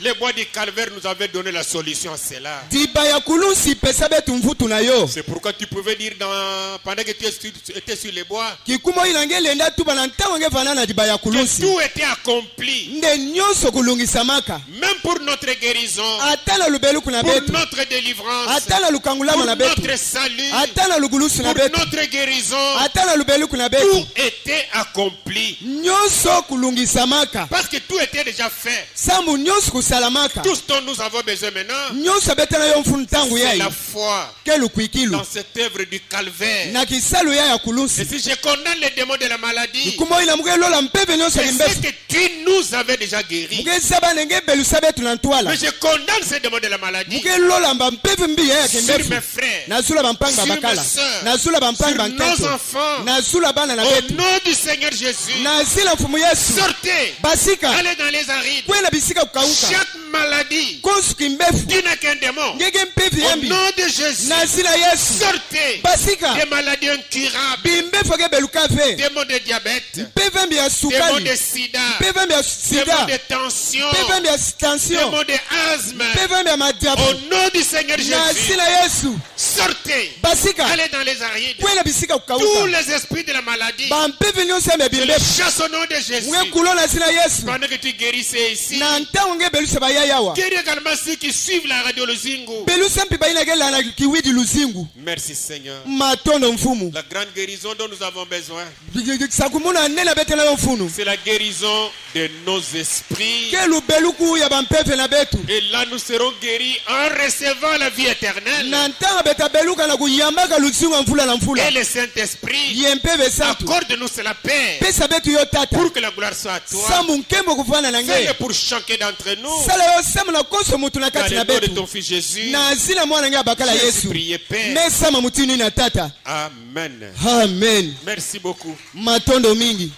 les bois du calvaire nous avaient donné la solution à cela. C'est pourquoi tu pouvais dire pendant que tu étais sur les bois, que tout était accompli. Même pour notre guérison, pour notre délivrance, pour notre salut, pour notre guérison, tout était accompli. Parce que tout était déjà fait. Tout ce dont nous avons besoin maintenant, c'est la foi dans cette œuvre du calvaire. Et si je condamne les démons de la maladie, c'est que tu nous avais déjà guéris. Mais je condamne ces démons de la maladie sur mes frères, sur mes soeurs, sur nos enfants. Au nom du Seigneur Jésus, sortez, allez dans les arides. Chaque maladie qui n'a qu'un démon, au nom de Jésus, sortez des maladies incurables, démons de diabète, démons de sida, démons de tension, démons de asthme. Au nom du Seigneur Jésus, sortez, allez dans les arides. Tous les esprits de la maladie, je les chasse au nom de Jésus. Pendant que tu guérissais ici, ya yawa Guéris également ceux qui suivent la radio Luzingu. belusa mpipa inakela na kiwidi luzingu Merci Seigneur. matondo mfumu La grande guérison dont nous avons besoin, sakumuna nena betela yo mfunu c'est la guérison de nos esprits. ke lubeluku ya bampepe na betu Et là, nous serons guéris en recevant la vie éternelle. na ntanga beta beluka na kuyambaka luzingu ya mfula na mfula Et le Saint-Esprit, ye mpeve satu accorde-nous cela, Père, pesa betu yo tata pour que la gloire soit à toi. sambu nkembo kufana na Fais-le nge pour chacun d'entre nous. sala yo samu na koso mutu na Dans kati le na nom de betu ton Fils Jésus, na zina mwana nge abakala j'ai yesu prié, Père. mesama mutini na tata Amen. amen Merci beaucoup. matondo mingi